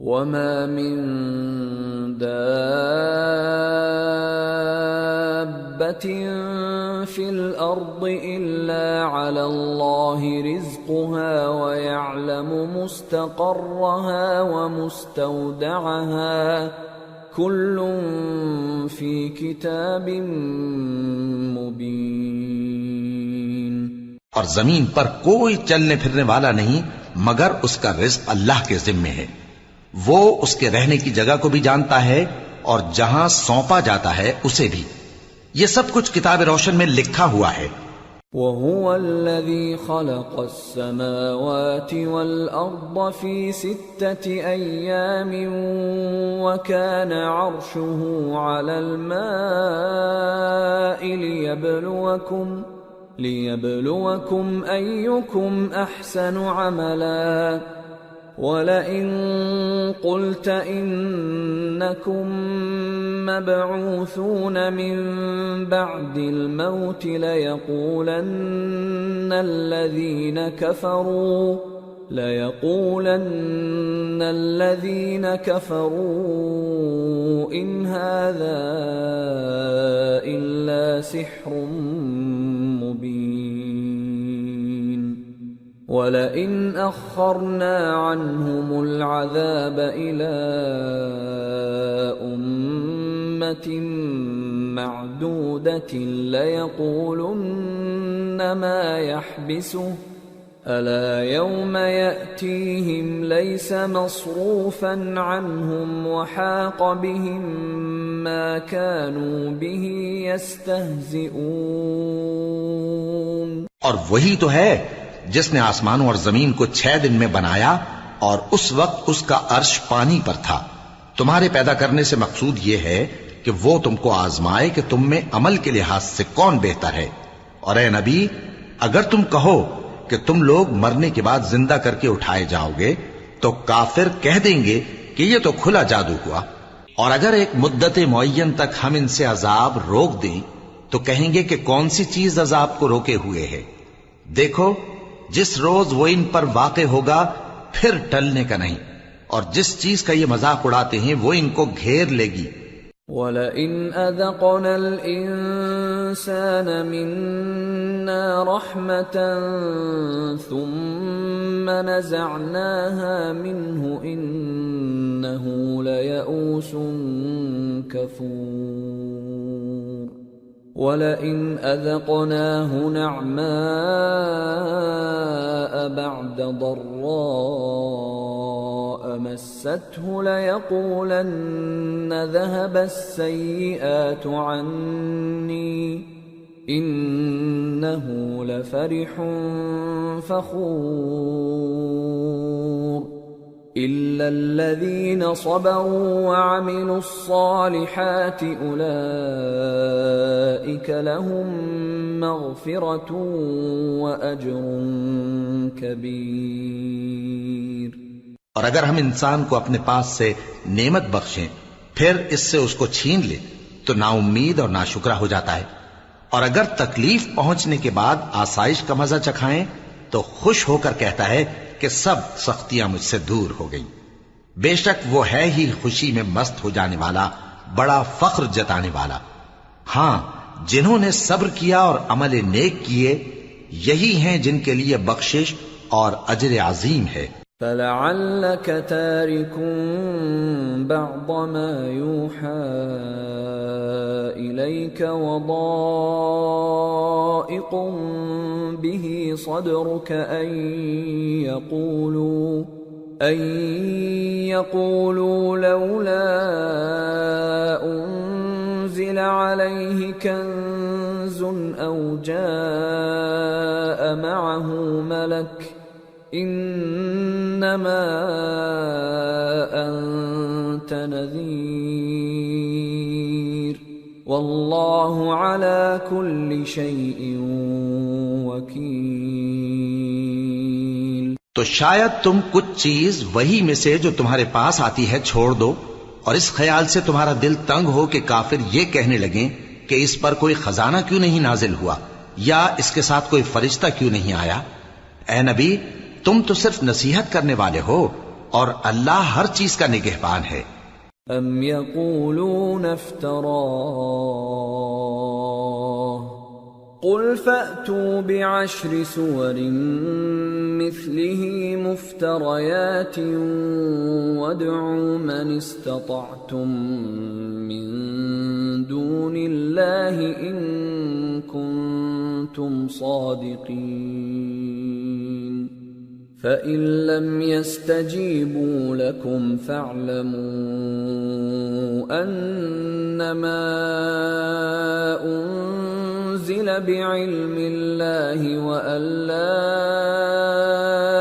وَمَا مِن دَابَّةٍ فِي الْأَرْضِ إِلَّا عَلَى اللَّهِ رِزْقُهَا وَيَعْلَمُ مُسْتَقَرَّهَا وَمُسْتَوْدَعَهَا كُلٌّ فِي كِتَابٍ مُبِينٍ۔ اور زمین پر کوئی چلنے پھرنے والا نہیں مگر اس کا رزق اللہ کے ذمے ہے۔ وہ اس کے رہنے کی جگہ کو بھی جانتا ہے اور جہاں سونپا جاتا ہے اسے بھی۔ یہ سب کچھ کتاب روشن میں لکھا ہوا ہے۔ وَهُوَ الَّذِي خَلَقَ السَّمَاوَاتِ وَالْأَرْضَ فِي 6 أَيَّامٍ وَكَانَ عَرْشُهُ عَلَى الْمَاءِ لِيَبْلُوَكُمْ أَيُّكُمْ أَحْسَنُ عَمَلًا وَلَئِن قُلْتَ إِنَّكُمْ مَبْعُوثُونَ مِنْ بَعْدِ الْمَوْتِ لَيَقُولَنَّ الَّذِينَ كَفَرُوا إِنْ هَذَا إِلَّا سِحْرٌ مُبِينٌ وَلَئِنْ أَخَّرْنَا عَنْهُمُ الْعَذَابَ إِلَىٰ أُمَّةٍ مَّعْدُودَةٍ لَيَقُولُنَّ مَا يَحْبِسُهُ أَلَا يَوْمَ يَأْتِيهِمْ لَيْسَ مَصْرُوفًا عَنْهُمْ وَحَاقَ بِهِم مَّا كَانُوا بِهِ يَسْتَهْزِئُونَ۔ اور وہی تو ہے جس نے آسمانوں اور زمین کو 6 دن میں بنایا اور اس وقت اس کا عرش پانی پر تھا۔ تمہارے پیدا کرنے سے مقصود یہ ہے کہ وہ تم کو آزمائے کہ تم میں عمل کے لحاظ سے کون بہتر ہے۔ اور اے نبی، اگر تم کہو کہ تم لوگ مرنے کے بعد زندہ کر کے اٹھائے جاؤ گے تو کافر کہہ دیں گے کہ یہ تو کھلا جادو ہوا۔ اور اگر ایک مدت معین تک ہم ان سے عذاب روک دیں تو کہیں گے کہ کون سی چیز عذاب کو روکے ہوئے ہے۔ دیکھو، جس روز وہ ان پر واقع ہوگا پھر ٹلنے کا نہیں، اور جس چیز کا یہ مذاق اڑاتے ہیں وہ ان کو گھیر لے گی۔ وَلَئِنْ أَذَقْنَا الْإِنسَانَ مِنَّا رَحْمَةً ثُمَّ نَزَعْنَاهَا مِنْهُ إِنَّهُ لَيَئُوسٌ كَفُورٌ وَلَئِنْ أَذَقْنَاهُ نَعْمَاءَ بَعْدَ ضَرَّاءَ مَسَّتْهُ لَيَقُولَنَّ ذَهَبَ السَّيِّئَاتُ عَنِّي إِنَّهُ لَفَرِحٌ فَخُورٌ إِلَّا الَّذِينَ صَبَرُوا وَعَمِلُوا الصَّالِحَاتِ أُولَئِكَ لَهُم مَّغْفِرَةٌ وَأَجْرٌ كَبِيرٌ۔ اور اگر ہم انسان کو اپنے پاس سے نعمت بخشیں پھر اس سے اس کو چھین لے تو نا امید اور ناشکرا ہو جاتا ہے، اور اگر تکلیف پہنچنے کے بعد آسائش کا مزہ چکھائیں تو خوش ہو کر کہتا ہے کہ سب سختیاں مجھ سے دور ہو گئیں۔ بے شک وہ ہے ہی خوشی میں مست ہو جانے والا، بڑا فخر جتانے والا۔ ہاں، جنہوں نے صبر کیا اور عمل نیک کیے یہی ہیں جن کے لیے بخشش اور اجر عظیم ہے۔ فَلَعَلَّكَ تَارِكٌ بَعْضَ مَا يُوحَىٰ إِلَيْكَ وَضَائِقٌ بِهِ صَدْرُكَ أَن يَقُولُوا لَوْلَا أُنزِلَ عَلَيْهِ كَنزٌ أَوْ جَاءَ مَعَهُ مَلَكٌ إِنَّمَا أَنتَ نَذِيرٌ وَاللَّهُ عَلَى كُلِّ شَيْءٍ وَكِيلٌ۔ تو شاید تم کچھ چیز وہی میں سے جو تمہارے پاس آتی ہے چھوڑ دو، اور اس خیال سے تمہارا دل تنگ ہو کہ کافر یہ کہنے لگیں کہ اس پر کوئی خزانہ کیوں نہیں نازل ہوا، یا اس کے ساتھ کوئی فرشتہ کیوں نہیں آیا۔ اے نبی، تم تو صرف نصیحت کرنے والے ہو، اور اللہ ہر چیز کا نگہبان ہے۔ ام یقولون افتراه قل فأتوا بعشر سور مثله مفتريات وادعوا من استطعتم من دون الله إن كنتم صادقين فإن لم يستجيبوا لكم فاعلموا أنما أنزل بعلم الله وأن لا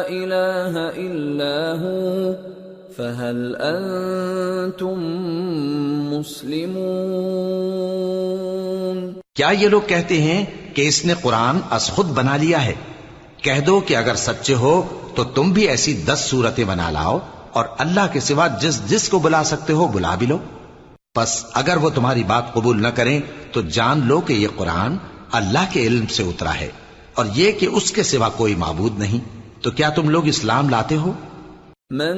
إله إلا هو فهل أنتم مسلمون؟ کیا یہ لوگ کہتے ہیں کہ اس نے قرآن از خود بنا لیا ہے؟ کہہ دو کہ اگر سچے ہو تو تم بھی ایسی 10 صورتیں بنا لاؤ اور اللہ کے سوا جس جس کو بلا سکتے ہو بلا بھی لو۔ پس اگر وہ تمہاری بات قبول نہ کریں تو جان لو کہ یہ قرآن اللہ کے علم سے اترا ہے اور یہ کہ اس کے سوا کوئی معبود نہیں۔ تو کیا تم لوگ اسلام لاتے ہو؟ من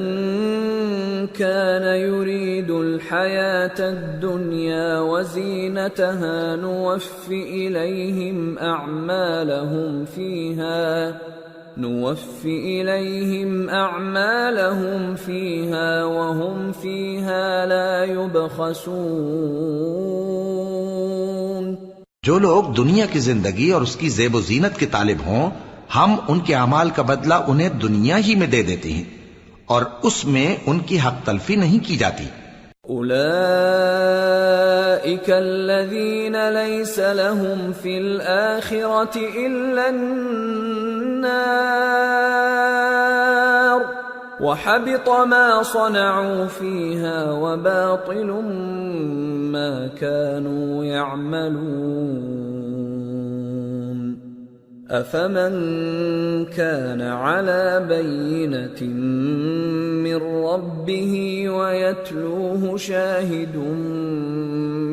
كان يريد الحياة الدنيا وزينتها نوفِ إليهم أعمالهم فيها وهم فيها لا يبخسون۔ جو لوگ دنیا کی زندگی اور اس کی زیب و زینت کے طالب ہوں، ہم ان کے اعمال کا بدلہ انہیں دنیا ہی میں دے دیتے ہیں اور اس میں ان کی حق تلفی نہیں کی جاتی۔ أولئك الذين ليس لهم في الآخرة إلا النار وحبط ما صنعوا فيها وباطل ما كانوا يعملون أفمن كان على بينة من ربه ويتلوه شاهد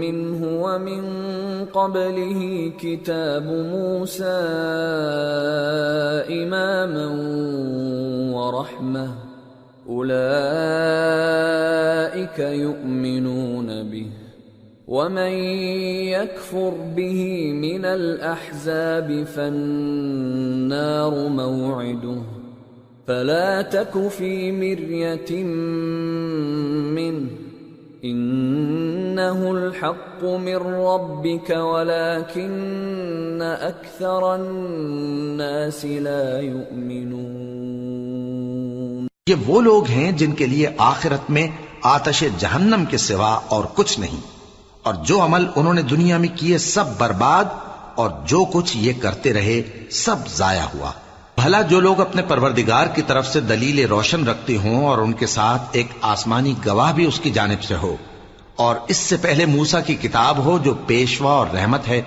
منه ومن قبله كتاب موسى إماما ورحمة أولئك يؤمنون به ومن يكفر به من الأحزاب فالنار موعده فلا تك في مرية منه إنه الحق من ربك ولكن أكثر الناس لا يؤمنون۔ یہ وہ لوگ ہیں جن کے لیے آخرت میں آتش جہنم کے سوا اور کچھ نہیں، اور جو عمل انہوں نے دنیا میں کیے سب برباد، اور جو کچھ یہ کرتے رہے سب ضائع ہوا۔ بھلا جو لوگ اپنے پروردگار کی طرف سے دلیل روشن رکھتے ہوں اور ان کے ساتھ ایک آسمانی گواہ بھی اس کی جانب سے ہو، اور اس سے پہلے موسیٰ کی کتاب ہو جو پیشوا اور رحمت ہے،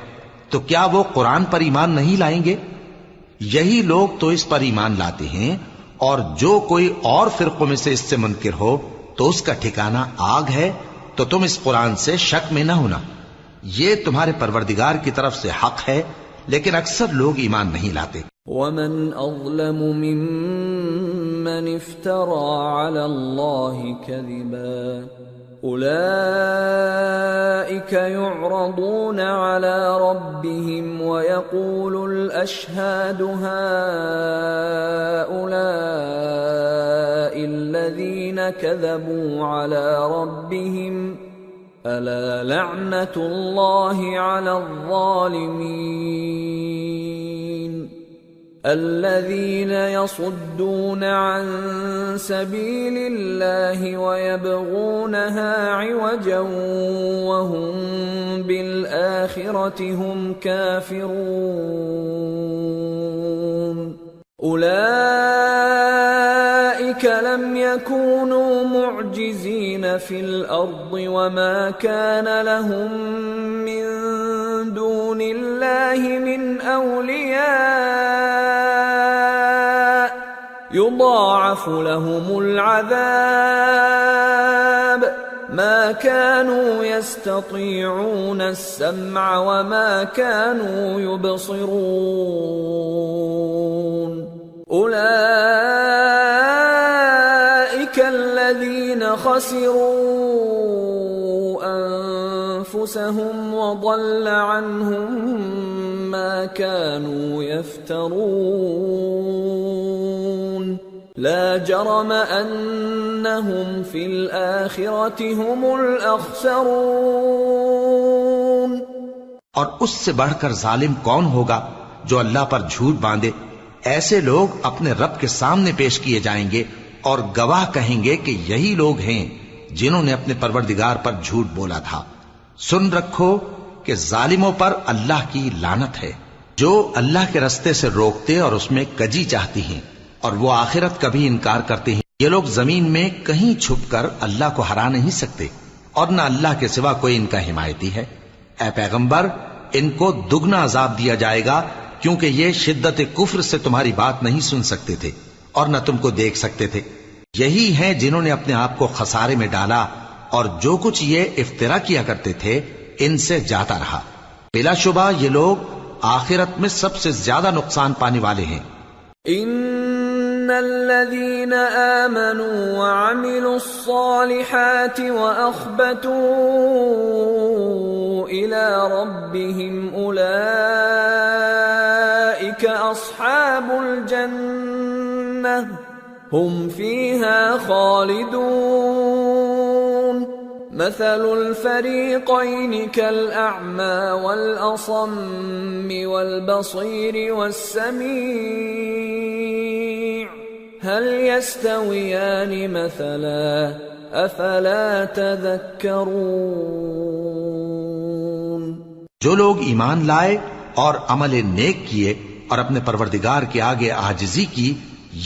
تو کیا وہ قرآن پر ایمان نہیں لائیں گے؟ یہی لوگ تو اس پر ایمان لاتے ہیں، اور جو کوئی اور فرقوں میں سے اس سے منکر ہو تو اس کا ٹھکانہ آگ ہے۔ تو تم اس قرآن سے شک میں نہ ہونا، یہ تمہارے پروردگار کی طرف سے حق ہے، لیکن اکثر لوگ ایمان نہیں لاتے۔ ومن أظلم ممن افترى على الله كذبا أولئك يعرضون على ربهم ويقول الأشهاد هؤلاء الذين كذبوا على ربهم ألا لعنة الله على الظالمين الذين يصدون عن سبيل الله ويبغونها عوجا وهم بالآخرة هم كافرون أولئك لم يكونوا معجزين في الأرض وما كان لهم من دون الله من أولياء يضاعف لهم العذاب ما كانوا يستطيعون السمع وما كانوا يبصرون أولئك خسروا أنفسهم وضل عنهم ما كانوا يفترون لا جرم أنهم في الآخرة هم الأخسرون۔ اور اس سے بڑھ کر ظالم کون ہوگا جو اللہ پر جھوٹ باندھے؟ ایسے لوگ اپنے رب کے سامنے پیش کیے جائیں گے اور گواہ کہیں گے کہ یہی لوگ ہیں جنہوں نے اپنے پروردگار پر جھوٹ بولا تھا۔ سن رکھو کہ ظالموں پر اللہ کی لعنت ہے، جو اللہ کے رستے سے روکتے اور اس میں کجی چاہتی ہیں اور وہ آخرت کا بھی انکار کرتے ہیں۔ یہ لوگ زمین میں کہیں چھپ کر اللہ کو ہرا نہیں سکتے اور نہ اللہ کے سوا کوئی ان کا حمایتی ہے۔ اے پیغمبر، ان کو دگنا عذاب دیا جائے گا، کیونکہ یہ شدت کفر سے تمہاری بات نہیں سن سکتے تھے اور نہ تم کو دیکھ سکتے تھے۔ یہی ہیں جنہوں نے اپنے آپ کو خسارے میں ڈالا، اور جو کچھ یہ افترا کیا کرتے تھے ان سے جاتا رہا۔ بلا شبہ یہ لوگ آخرت میں سب سے زیادہ نقصان پانے والے ہیں۔ ان الذين آمنوا وعملوا الصالحات واخبتوا الى ربهم اولئك اصحاب الجنة هم فيها خالدون مثل الفريقين كالأعمى والأصم والبصير والسميع هل يستويان مثلا أفلا تذكرون۔ جو لوگ ایمان لائے اور عمل نیک کیے اور اپنے پروردگار کے آگے عاجزی کی،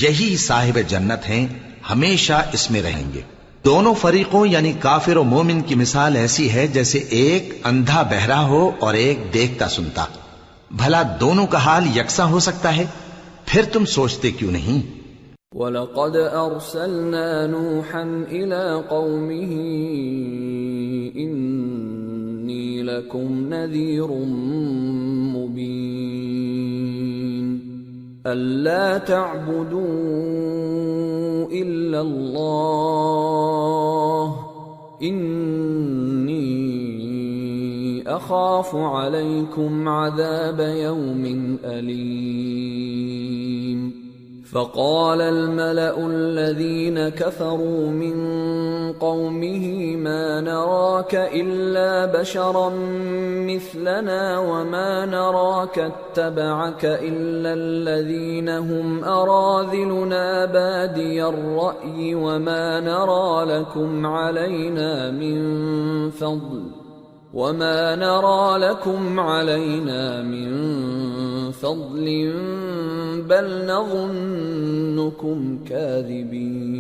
یہی صاحب جنت ہیں، ہمیشہ اس میں رہیں گے۔ دونوں فریقوں یعنی کافر و مومن کی مثال ایسی ہے جیسے ایک اندھا بہرا ہو اور ایک دیکھتا سنتا۔ بھلا دونوں کا حال یکساں ہو سکتا ہے؟ پھر تم سوچتے کیوں نہیں؟ وَلَقَدْ أَرْسَلْنَا نُوحًا إِلَىٰ قَوْمِهِ إِنِّي لَكُمْ نَذِيرٌ مُّبِينٌ أَلَّا تَعْبُدُوا إِلَّا اللَّهَ إِنِّي أَخَافُ عَلَيْكُمْ عَذَابَ يَوْمٍ أَلِيمٍ فقال الملأ الذين كفروا من قومه ما نراك إلا بشرا مثلنا وما نراك اتبعك إلا الذين هم أراذلنا بادي الرأي وما نرى لكم علينا من فضل بل نظنكم كاذبين۔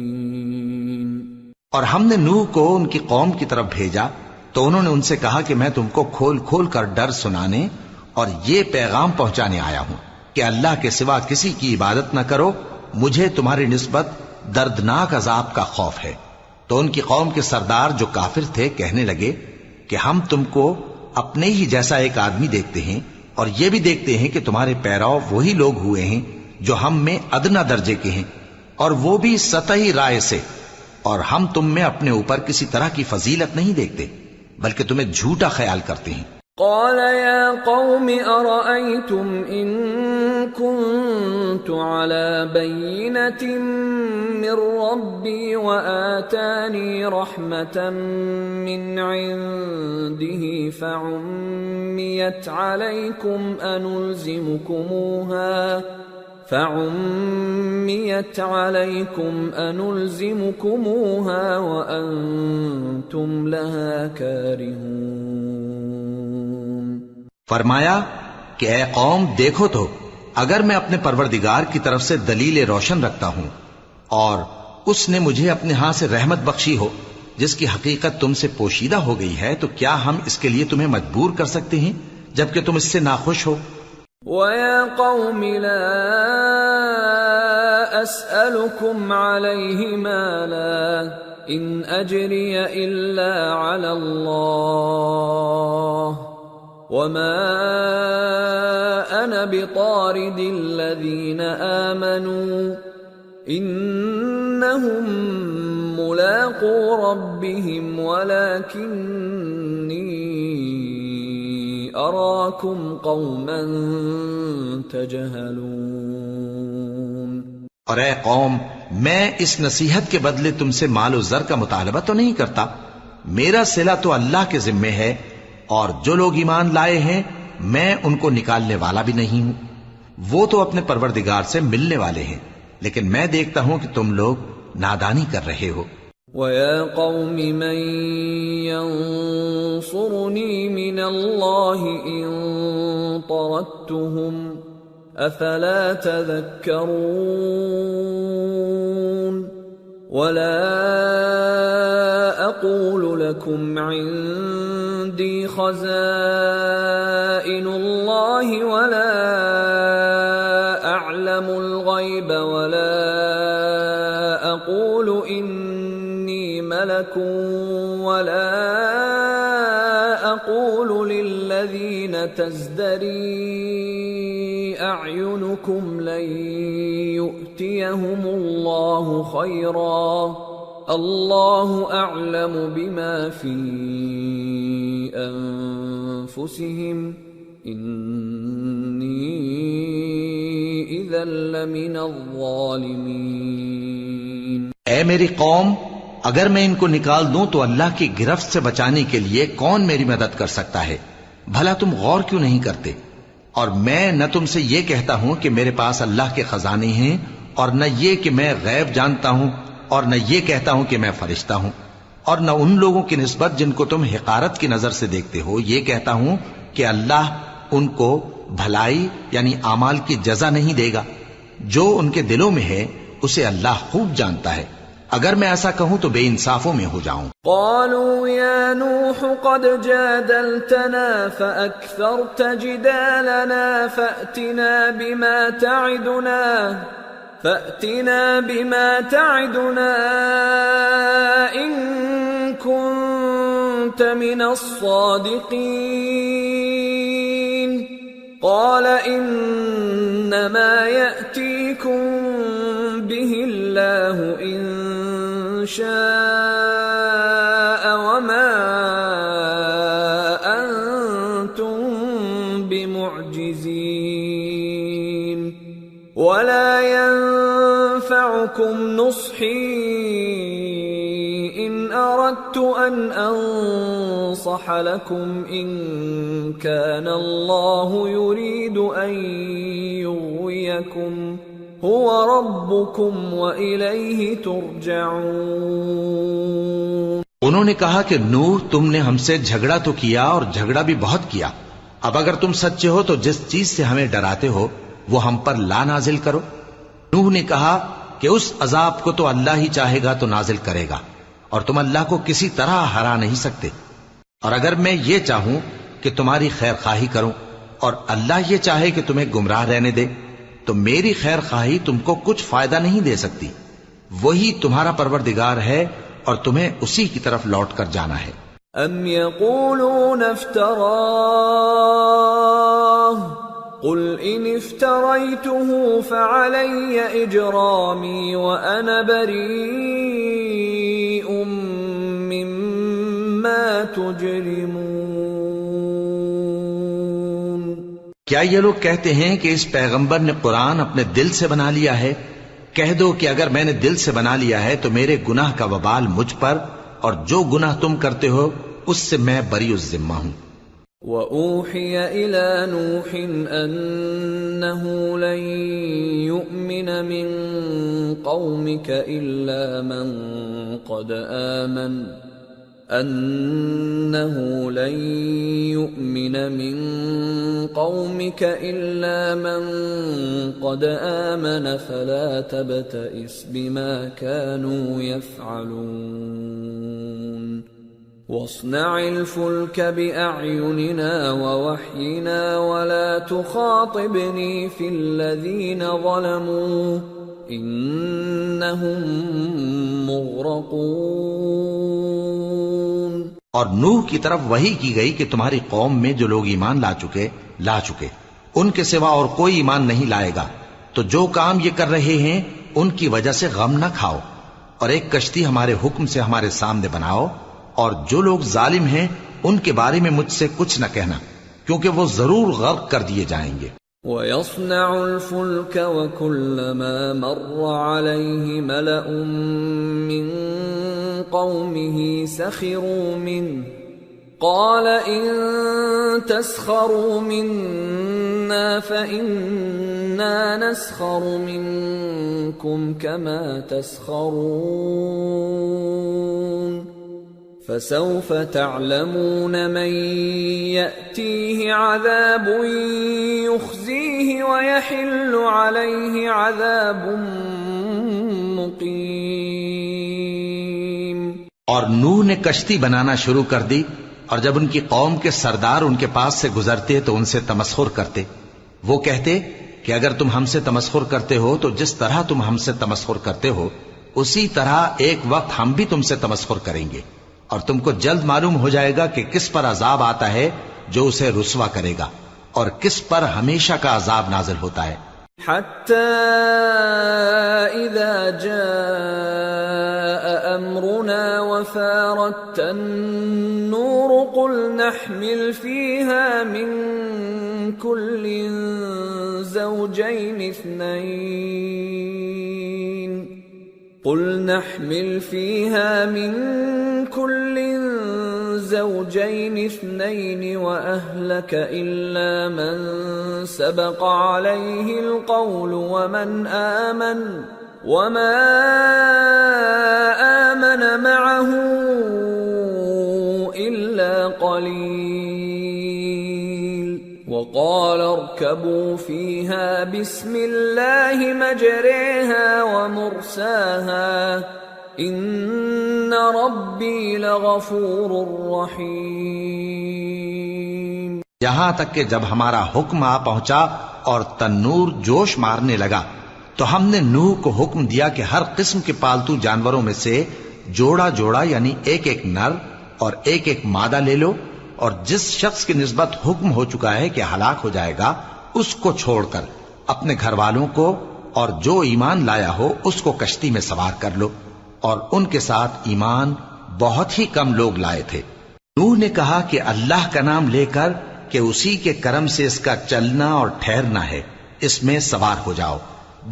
اور ہم نے نوح کو ان کی قوم کی طرف بھیجا تو انہوں نے ان سے کہا کہ میں تم کو کھول کھول کر ڈر سنانے اور یہ پیغام پہنچانے آیا ہوں کہ اللہ کے سوا کسی کی عبادت نہ کرو، مجھے تمہاری نسبت دردناک عذاب کا خوف ہے۔ تو ان کی قوم کے سردار جو کافر تھے کہنے لگے کہ ہم تم کو اپنے ہی جیسا ایک آدمی دیکھتے ہیں اور یہ بھی دیکھتے ہیں کہ تمہارے پیراؤ وہی لوگ ہوئے ہیں جو ہم میں ادنا درجے کے ہیں، اور وہ بھی سطحی رائے سے، اور ہم تم میں اپنے اوپر کسی طرح کی فضیلت نہیں دیکھتے بلکہ تمہیں جھوٹا خیال کرتے ہیں۔ قال يا قوم أرأيتم إن كنت على بينة من ربي وآتاني رحمة من عنده فعميت عليكم أنلزمكموها وأنتم لها كارهون۔ فرمایا کہ اے قوم دیکھو تو، اگر میں اپنے پروردگار کی طرف سے دلیل روشن رکھتا ہوں اور اس نے مجھے اپنے ہاں سے رحمت بخشی ہو جس کی حقیقت تم سے پوشیدہ ہو گئی ہے، تو کیا ہم اس کے لیے تمہیں مجبور کر سکتے ہیں جبکہ تم اس سے ناخوش ہو؟ وَيَا قَوْمِ لَا أَسْأَلُكُمْ عَلَيْهِ مَالًا إِنْ أَجْرِيَ إِلَّا عَلَى اللَّهِ وَمَا أَنَا بِطَارِدِ الَّذِينَ آمَنُوا إِنَّهُمْ ملاقو ربهم ولكني أراكم قوما تجهلون۔ اور اے قوم، میں اس نصیحت کے بدلے تم سے مال و زر کا مطالبہ تو نہیں کرتا، میرا صلہ تو اللہ کے ذمے ہے، اور جو لوگ ایمان لائے ہیں میں ان کو نکالنے والا بھی نہیں ہوں، وہ تو اپنے پروردگار سے ملنے والے ہیں، لیکن میں دیکھتا ہوں کہ تم لوگ نادانی کر رہے ہو۔ وَيَا قَوْمِ مَنْ يَنصُرُنِي مِنَ اللَّهِ إِن طَرَدتُّهُمْ أَفَلَا تَذَكَّرُونَ وَلَا أَقُولُ لَكُمْ عِندِي خَزَائِنُ اللَّهِ وَلَا أَعْلَمُ الْغَيْبَ وَلَا أَقُولُ إِنِّي مَلَكٌ وَلَا أَقُولُ لِلَّذِينَ تَزْدَرِي أَعْيُنُكُمْ لَن يُؤْتِيَهُمُ اللَّهُ خَيْرًا اللَّهُ أَعْلَمُ بِمَا فِي أَنفُسِهِمْ إِنِّي إِذًا لَّمِنَ الظَّالِمِينَ۔ اے میری قوم، اگر میں ان کو نکال دوں تو اللہ کی گرفت سے بچانے کے لیے کون میری مدد کر سکتا ہے؟ بھلا تم غور کیوں نہیں کرتے؟ اور میں نہ تم سے یہ کہتا ہوں کہ میرے پاس اللہ کے خزانے ہیں، اور نہ یہ کہ میں غیب جانتا ہوں، اور نہ یہ کہتا ہوں کہ میں فرشتہ ہوں، اور نہ ان لوگوں کی نسبت جن کو تم حقارت کی نظر سے دیکھتے ہو یہ کہتا ہوں کہ اللہ ان کو بھلائی یعنی اعمال کی جزا نہیں دے گا۔ جو ان کے دلوں میں ہے اسے اللہ خوب جانتا ہے، اگر میں ایسا کہوں تو بے انصافوں میں ہو جاؤں۔ قالوا يا نوح قد جادلتنا فأكثرت جدالنا فأتنا بما تعدنا إن كنت من الصادقين قال إنما يأتيكم به الله إن شاء وما أنتم بمعجزين ولا ينفعكم نصحي إن أردت أن أنصح لكم إن كان الله يريد أن يغويكم هو ربكم وإليه ترجعون۔ انہوں نے کہا کہ نوح، تم نے ہم سے جھگڑا تو کیا اور جھگڑا بھی بہت کیا، اب اگر تم سچے ہو تو جس چیز سے ہمیں ڈراتے ہو وہ ہم پر لا نازل کرو۔ نوح نے کہا کہ اس عذاب کو تو اللہ ہی چاہے گا تو نازل کرے گا، اور تم اللہ کو کسی طرح ہرا نہیں سکتے، اور اگر میں یہ چاہوں کہ تمہاری خیر خواہی کروں اور اللہ یہ چاہے کہ تمہیں گمراہ رہنے دے تو میری خیر خواہی تم کو کچھ فائدہ نہیں دے سکتی، وہی تمہارا پروردگار ہے اور تمہیں اسی کی طرف لوٹ کر جانا ہے۔ ام یقولون افتراہ قل ان افتریته فعلی اجرامی وانا بریء مما تجرمون۔ کیا یہ لوگ کہتے ہیں کہ اس پیغمبر نے قرآن اپنے دل سے بنا لیا ہے؟ کہہ دو کہ اگر میں نے دل سے بنا لیا ہے تو میرے گناہ کا وبال مجھ پر، اور جو گناہ تم کرتے ہو اس سے میں بری الذمہ ہوں۔ وَأُوحِيَ إِلَى نُوحٍ أَنَّهُ لَن يُؤْمِنَ مِن قَوْمِكَ إِلَّا مَن قَدْ آمَنَ فَلَا تَبْتَئِسْ بِمَا كَانُوا يَفْعَلُونَ وَاصْنَعِ الْفُلْكَ بِأَعْيُنِنَا وَوَحْيِنَا وَلَا تُخَاطِبْنِي فِي الَّذِينَ ظَلَمُوا إِنَّهُمْ مُغْرَقُونَ۔ اور نوح کی طرف وحی کی گئی کہ تمہاری قوم میں جو لوگ ایمان لا چکے ان کے سوا اور کوئی ایمان نہیں لائے گا، تو جو کام یہ کر رہے ہیں ان کی وجہ سے غم نہ کھاؤ، اور ایک کشتی ہمارے حکم سے ہمارے سامنے بناؤ، اور جو لوگ ظالم ہیں ان کے بارے میں مجھ سے کچھ نہ کہنا، کیونکہ وہ ضرور غرق کر دیے جائیں گے۔ وَيَصْنَعُ الْفُلْكَ وَكُلَّمَا مَرَّ عَلَيْهِ مَلَأٌ مِّن قَوْمِهِ سَخِرُوا مِنْهُ قَالَ إِن تَسْخَرُوا مِنَّا فَإِنَّا نَسْخَرُ مِنكُمْ كَمَا تَسْخَرُونَ فَسَوْفَ تَعْلَمُونَ مَن يَأْتِيهِ عَذَابٌ يُخْزِيهِ وَيَحِلُّ عَلَيْهِ عَذَابٌ مُقِيمٌ۔ اور نوح نے کشتی بنانا شروع کر دی، اور جب ان کی قوم کے سردار ان کے پاس سے گزرتے تو ان سے تمسخر کرتے۔ وہ کہتے کہ اگر تم ہم سے تمسخر کرتے ہو تو جس طرح تم ہم سے تمسخر کرتے ہو اسی طرح ایک وقت ہم بھی تم سے تمسخر کریں گے، اور تم کو جلد معلوم ہو جائے گا کہ کس پر عذاب آتا ہے جو اسے رسوا کرے گا، اور کس پر ہمیشہ کا عذاب نازل ہوتا ہے۔ حتى إذا جاء أمرنا وفارت النور قل نحمل فيها من كل زوجين اثنين وأهلك إلا من سبق عليه القول وما آمن معه إلا قليل وقال اركبوا فيها بسم الله مجريها ومرساها ان ربی لغفور رحیم۔ یہاں تک کہ جب ہمارا حکم آ پہنچا اور تنور جوش مارنے لگا تو ہم نے نوح کو حکم دیا کہ ہر قسم کے پالتو جانوروں میں سے جوڑا جوڑا یعنی ایک ایک نر اور ایک ایک مادہ لے لو، اور جس شخص کی نسبت حکم ہو چکا ہے کہ ہلاک ہو جائے گا اس کو چھوڑ کر اپنے گھر والوں کو اور جو ایمان لایا ہو اس کو کشتی میں سوار کر لو، اور ان کے ساتھ ایمان بہت ہی کم لوگ لائے تھے۔ نوح نے کہا کہ اللہ کا نام لے کر کہ اسی کے کرم سے اس کا چلنا اور ٹھہرنا ہے، اس میں سوار ہو جاؤ،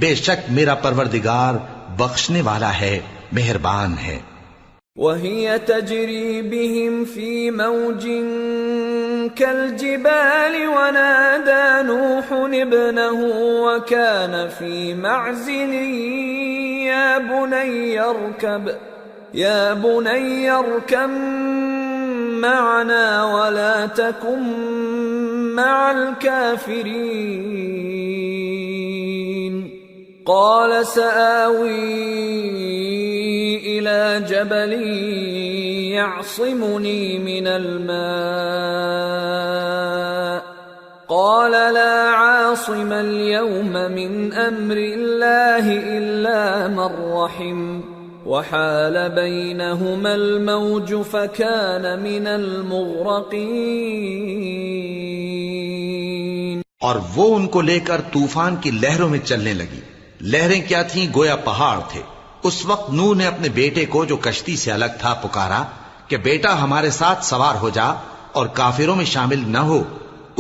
بے شک میرا پروردگار بخشنے والا ہے، مہربان ہے۔ وَهِيَ تَجْرِي بِهِمْ فِي مَوْجٍ كَالْجِبَالِ وَنَادَى نُوحٌ ابْنَهُ وَكَانَ فِي مَعْزِلٍ يَا بُنَيَّ ارْكَبْ مَعَنَا وَلَا تَكُنْ مَعَ الْكَافِرِينَ قَالَ سَآوِي إِلَى جَبَلٍ يَعْصِمُنِي مِنَ الْمَاءِ قَالَ لَا عَاصِمَ الْيَوْمَ مِنْ أَمْرِ اللَّهِ إِلَّا مَنْ رَحِمَ وَحَالَ بَيْنَهُمَا الْمَوْجُ فَكَانَ مِنَ الْمُغْرَقِينَ۔ اور وہ ان کو لے کر طوفان کی لہروں میں چلنے لگی، لہریں کیا تھیں گویا پہاڑ تھے۔ اس وقت نوح نے اپنے بیٹے کو جو کشتی سے الگ تھا پکارا کہ بیٹا ہمارے ساتھ سوار ہو جا اور کافروں میں شامل نہ ہو۔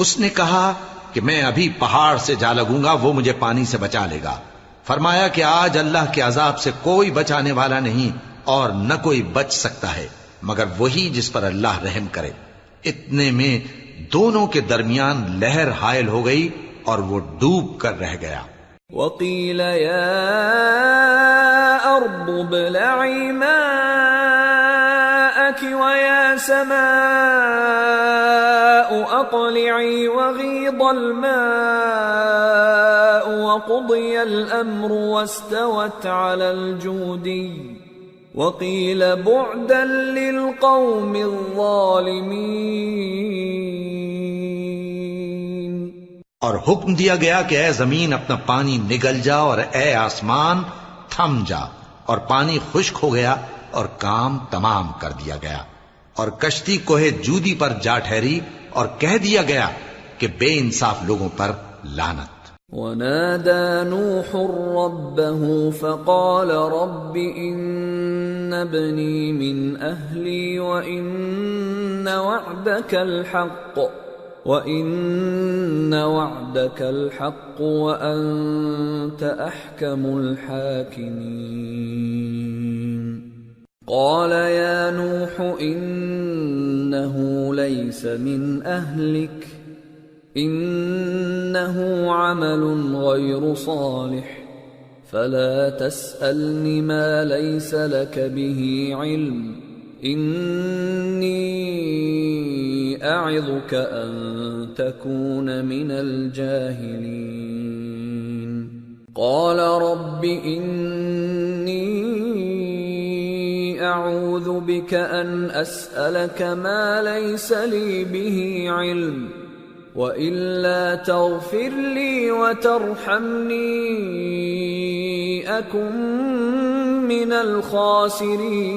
اس نے کہا کہ میں ابھی پہاڑ سے جا لگوں گا، وہ مجھے پانی سے بچا لے گا۔ فرمایا کہ آج اللہ کے عذاب سے کوئی بچانے والا نہیں اور نہ کوئی بچ سکتا ہے مگر وہی جس پر اللہ رحم کرے۔ اتنے میں دونوں کے درمیان لہر حائل ہو گئی اور وہ ڈوب کر رہ گیا۔ وَقِيلَ يَا أَرْضُ ابْلَعِي مَاءَكِ وَيَا سَمَاءُ أَقْلِعِي وَغِيضَ الْمَاءُ وَقُضِيَ الْأَمْرُ وَاسْتَوَتْ عَلَى الْجُودِيِّ وَقِيلَ بُعْدًا لِلْقَوْمِ الظَّالِمِينَ۔ اور حکم دیا گیا کہ اے زمین اپنا پانی نگل جا اور اے آسمان تھم جا، اور پانی خشک ہو گیا اور کام تمام کر دیا گیا، اور کشتی کوہ جودی پر جا ٹھہری اور کہہ دیا گیا کہ بے انصاف لوگوں پر لعنت۔ وَنَادَى نُوحٌ رَبَّهُ فَقَالَ رَبِّ إِنَّ ابني من أهلي وإن وعدك الحق وأنت أحكم الحاكمين قال يا نوح إنه ليس من أهلك إنه عمل غير صالح فلا تسألني ما ليس لك به علم إني أعظك أن تكون من الجاهلين قال رب إني أعوذ بك أن أسألك ما ليس لي به علم وإلا تغفر لي وترحمني أكن من الخاسرين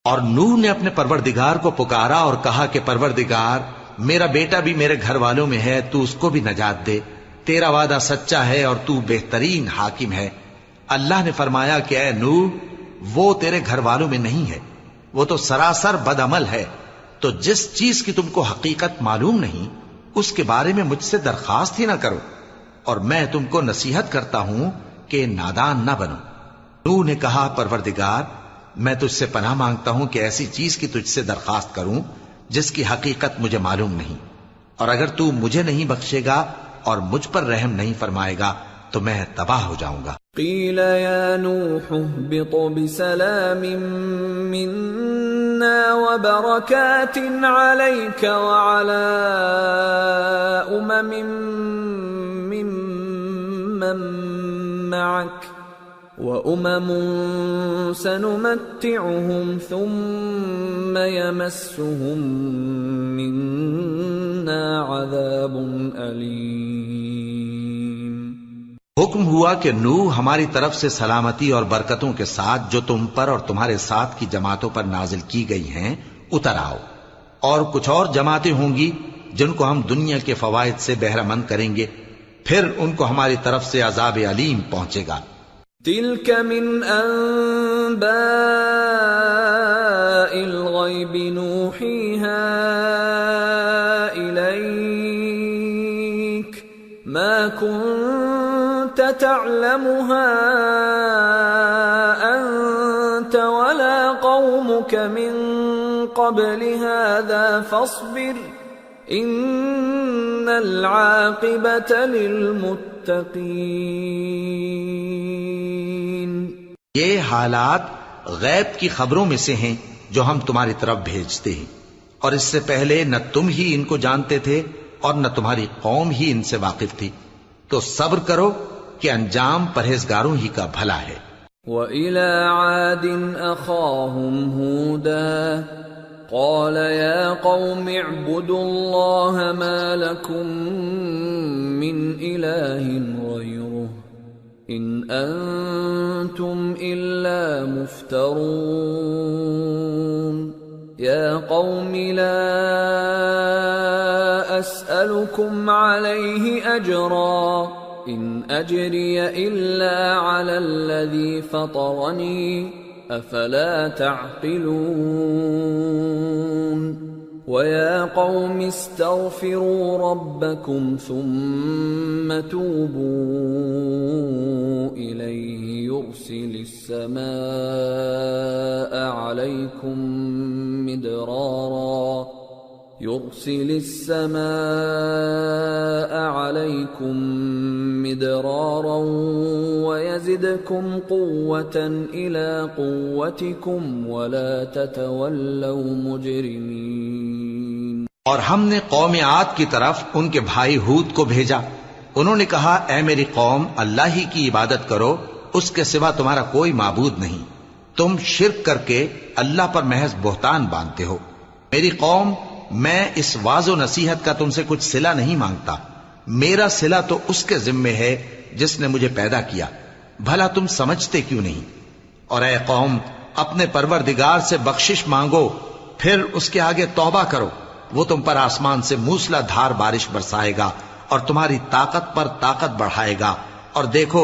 اور نوح نے اپنے پروردگار کو پکارا اور کہا کہ پروردگار میرا بیٹا بھی میرے گھر والوں میں ہے، تو اس کو بھی نجات دے، تیرا وعدہ سچا ہے اور تو بہترین حاکم ہے۔ اللہ نے فرمایا کہ اے نوح، وہ تیرے گھر والوں میں نہیں ہے، وہ تو سراسر بد عمل ہے، تو جس چیز کی تم کو حقیقت معلوم نہیں اس کے بارے میں مجھ سے درخواست ہی نہ کرو، اور میں تم کو نصیحت کرتا ہوں کہ نادان نہ بنو۔ نوح نے کہا پروردگار میں تجھ سے پناہ مانگتا ہوں کہ ایسی چیز کی تجھ سے درخواست کروں جس کی حقیقت مجھے معلوم نہیں، اور اگر تو مجھے نہیں بخشے گا اور مجھ پر رحم نہیں فرمائے گا تو میں تباہ ہو جاؤں گا۔ قیل یا نوح اهبط بسلام منا وبرکات علیک وعلی ممن معک وأمم سنمتعهم ثم يمسهم منا عذاب أليم۔ حکم ہوا کہ نوح ہماری طرف سے سلامتی اور برکتوں کے ساتھ جو تم پر اور تمہارے ساتھ کی جماعتوں پر نازل کی گئی ہیں اتر آؤ، اور کچھ اور جماعتیں ہوں گی جن کو ہم دنیا کے فوائد سے بہرہ مند کریں گے، پھر ان کو ہماری طرف سے عذاب علیم پہنچے گا۔ تلك من أنباء الغيب نوحيها إليك ما كنت تعلمها أنت ولا قومك من قبل هذا فاصبر إن العاقبة للمتقين۔ یہ حالات غیب کی خبروں میں سے ہیں جو ہم تمہاری طرف بھیجتے ہیں، اور اس سے پہلے نہ تم ہی ان کو جانتے تھے اور نہ تمہاری قوم ہی ان سے واقف تھی، تو صبر کرو کہ انجام پرہیزگاروں ہی کا بھلا ہے۔ وَإِلَى عَادٍ أَخَاهُمْ هُودًا قَالَ يَا قَوْمِ اعْبُدُوا اللَّهَ مَا لَكُمْ مِنْ إِلَٰهٍ غَيْرُهُ إِنْ أَنْتُمْ إِلَّا مُفْتَرُونَ يَا قَوْمِ لَا أَسْأَلُكُمْ عَلَيْهِ أَجْرًا إِنْ أَجْرِيَ إِلَّا عَلَى الَّذِي فَطَرَنِي أَفَلَا تَعْقِلُونَ وَيَا قَوْمِ اسْتَغْفِرُوا رَبَّكُمْ ثُمَّ تُوبُوا إِلَيْهِ يُرْسِلِ السَّمَاءَ عَلَيْكُمْ مِدْرَارًا وَيَزِدْكُمْ قُوَّةً إِلَى قُوَّتِكُمْ وَلَا تَتَوَلَّوْا مُجْرِمِينَ۔ اور ہم نے قوم عاد کی طرف ان کے بھائی ہود کو بھیجا، انہوں نے کہا اے میری قوم اللہ ہی کی عبادت کرو، اس کے سوا تمہارا کوئی معبود نہیں، تم شرک کر کے اللہ پر محض بہتان باندھتے ہو۔ میری قوم میں اس واعظ و نصیحت کا تم سے کچھ صلہ نہیں مانگتا، میرا صلہ تو اس کے ذمے ہے جس نے مجھے پیدا کیا، بھلا تم سمجھتے کیوں نہیں؟ اور اے قوم اپنے پروردگار سے بخشش مانگو، پھر اس کے آگے توبہ کرو، وہ تم پر آسمان سے موسلا دھار بارش برسائے گا اور تمہاری طاقت پر طاقت بڑھائے گا، اور دیکھو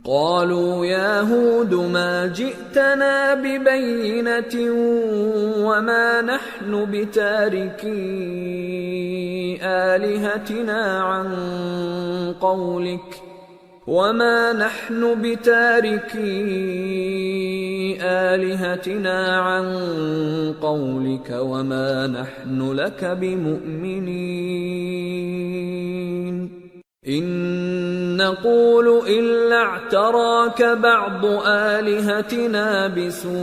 قالوا يا هود ما جئتنا ببينة وما نحن بتاركي آلهتنا عن قولك وما نحن لك بمؤمنين إن نقول إلا اعتراك بعض آلهتنا بسوء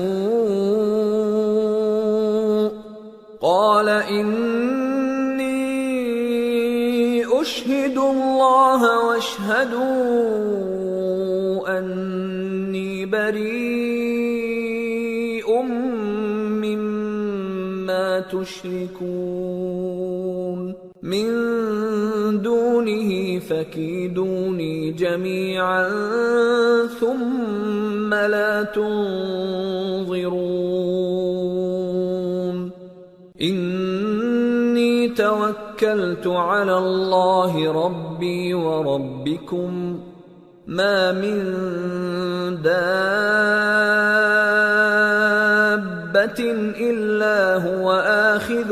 قال إني أشهد الله واشهدوا أني بريء مما تشركون من دونه فكيدوني جميعا ثم لا تنظرون إني توكلت على الله ربي وربكم ما من دابة إلا هو آخذ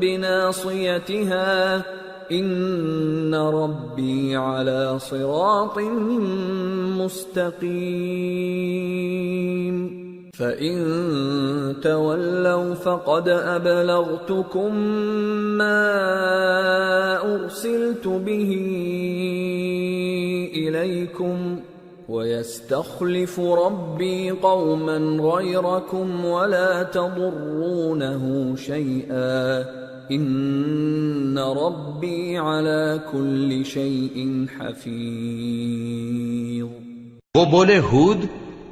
بناصيتها إن ربي على صراط مستقيم فإن تولوا فقد أبلغتكم ما أرسلت به إليكم ويستخلف ربي قوما غيركم ولا تضرونه شيئا ان ربی علی کل شیء حفیظ۔ وہ بولے ہود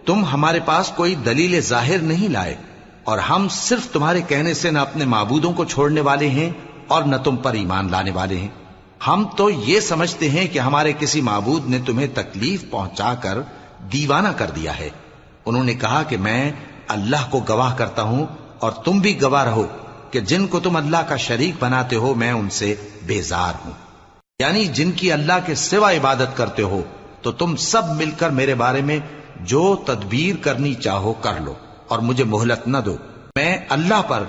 تم ہمارے پاس کوئی دلیل ظاہر نہیں لائے اور ہم صرف تمہارے کہنے سے نہ اپنے معبودوں کو چھوڑنے والے ہیں اور نہ تم پر ایمان لانے والے ہیں۔ ہم تو یہ سمجھتے ہیں کہ ہمارے کسی معبود نے تمہیں تکلیف پہنچا کر دیوانہ کر دیا ہے۔ انہوں نے کہا کہ میں اللہ کو گواہ کرتا ہوں اور تم بھی گواہ رہو کہ جن کو تم اللہ کا شریک بناتے ہو میں ان سے بیزار ہوں، یعنی جن کی اللہ کے سوا عبادت کرتے ہو، تو تم سب مل کر میرے بارے میں جو تدبیر کرنی چاہو کر لو اور مجھے مہلت نہ دو۔ میں اللہ پر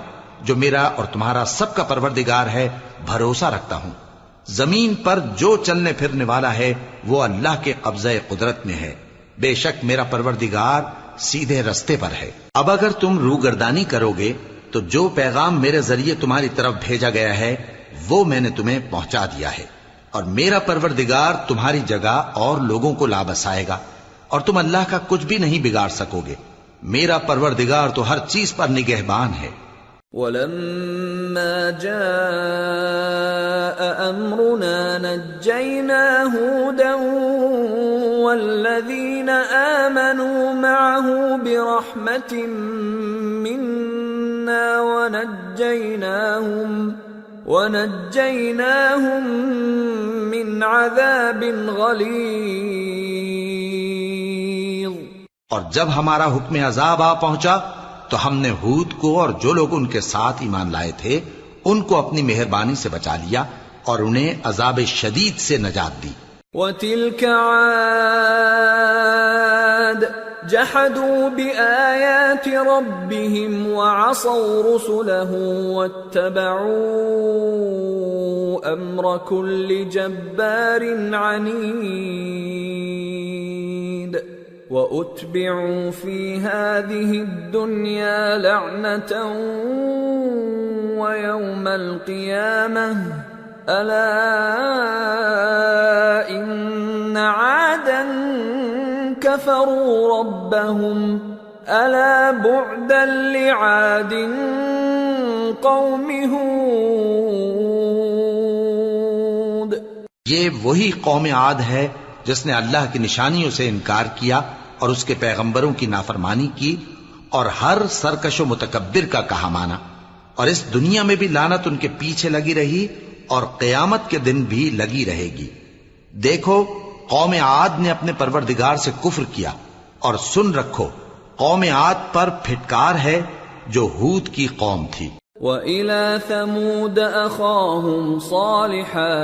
جو میرا اور تمہارا سب کا پروردگار ہے بھروسہ رکھتا ہوں۔ زمین پر جو چلنے پھرنے والا ہے وہ اللہ کے قبضہ قدرت میں ہے، بے شک میرا پروردگار سیدھے رستے پر ہے۔ اب اگر تم روگردانی کرو گے تو جو پیغام میرے ذریعے تمہاری طرف بھیجا گیا ہے وہ میں نے تمہیں پہنچا دیا ہے، اور میرا پروردگار تمہاری جگہ اور لوگوں کو لا بسائے گا، اور تم اللہ کا کچھ بھی نہیں بگاڑ سکو گے۔ میرا پروردگار تو ہر چیز پر نگہبان ہے۔ وَلَمَّا جَاءَ أَمْرُنَا نَجَّيْنَا هُودًا وَالَّذِينَ آمَنُوا مَعَهُ بِرَحْمَةٍ مِنَّا وَنَجَّيْنَاهُمْ مِنْ عَذَابٍ غَلِيظٍ۔ اور جب ہمارا حکم عذاب آ پہنچا تو ہم نے ہود کو اور جو لوگ ان کے ساتھ ایمان لائے تھے ان کو اپنی مہربانی سے بچا لیا اور انہیں عذاب شدید سے نجات دی۔ وَتِلْكَ عَادٌ جَحَدُوا بِآيَاتِ رَبِّهِمْ وَعَصَوْا رُسُلَهُ وَاتَّبَعُوا أَمْرَ كُلِّ جَبَّارٍ عَنِيدٍ وَأُتْبِعُوا فِي هَذِهِ الدُّنْيَا لَعْنَةً وَيَوْمَ الْقِيَامَةِ أَلَا إِنَّ عَادًا كَفَرُوا رَبَّهُمْ أَلَا بُعْدًا لِعَادٍ قَوْمِ هُودٍ۔ یہ وہی قوم عاد ہے جس نے اللہ کی نشانیوں سے انکار کیا اور اس کے پیغمبروں کی نافرمانی کی اور ہر سرکش و متکبر کا کہا مانا، اور اس دنیا میں بھی لعنت ان کے پیچھے لگی رہی اور قیامت کے دن بھی لگی رہے گی۔ دیکھو قوم عاد نے اپنے پروردگار سے کفر کیا، اور سن رکھو قوم عاد پر پھٹکار ہے جو ہود کی قوم تھی۔ وَإِلَى ثَمُودَ أَخَاهُمْ صَالِحًا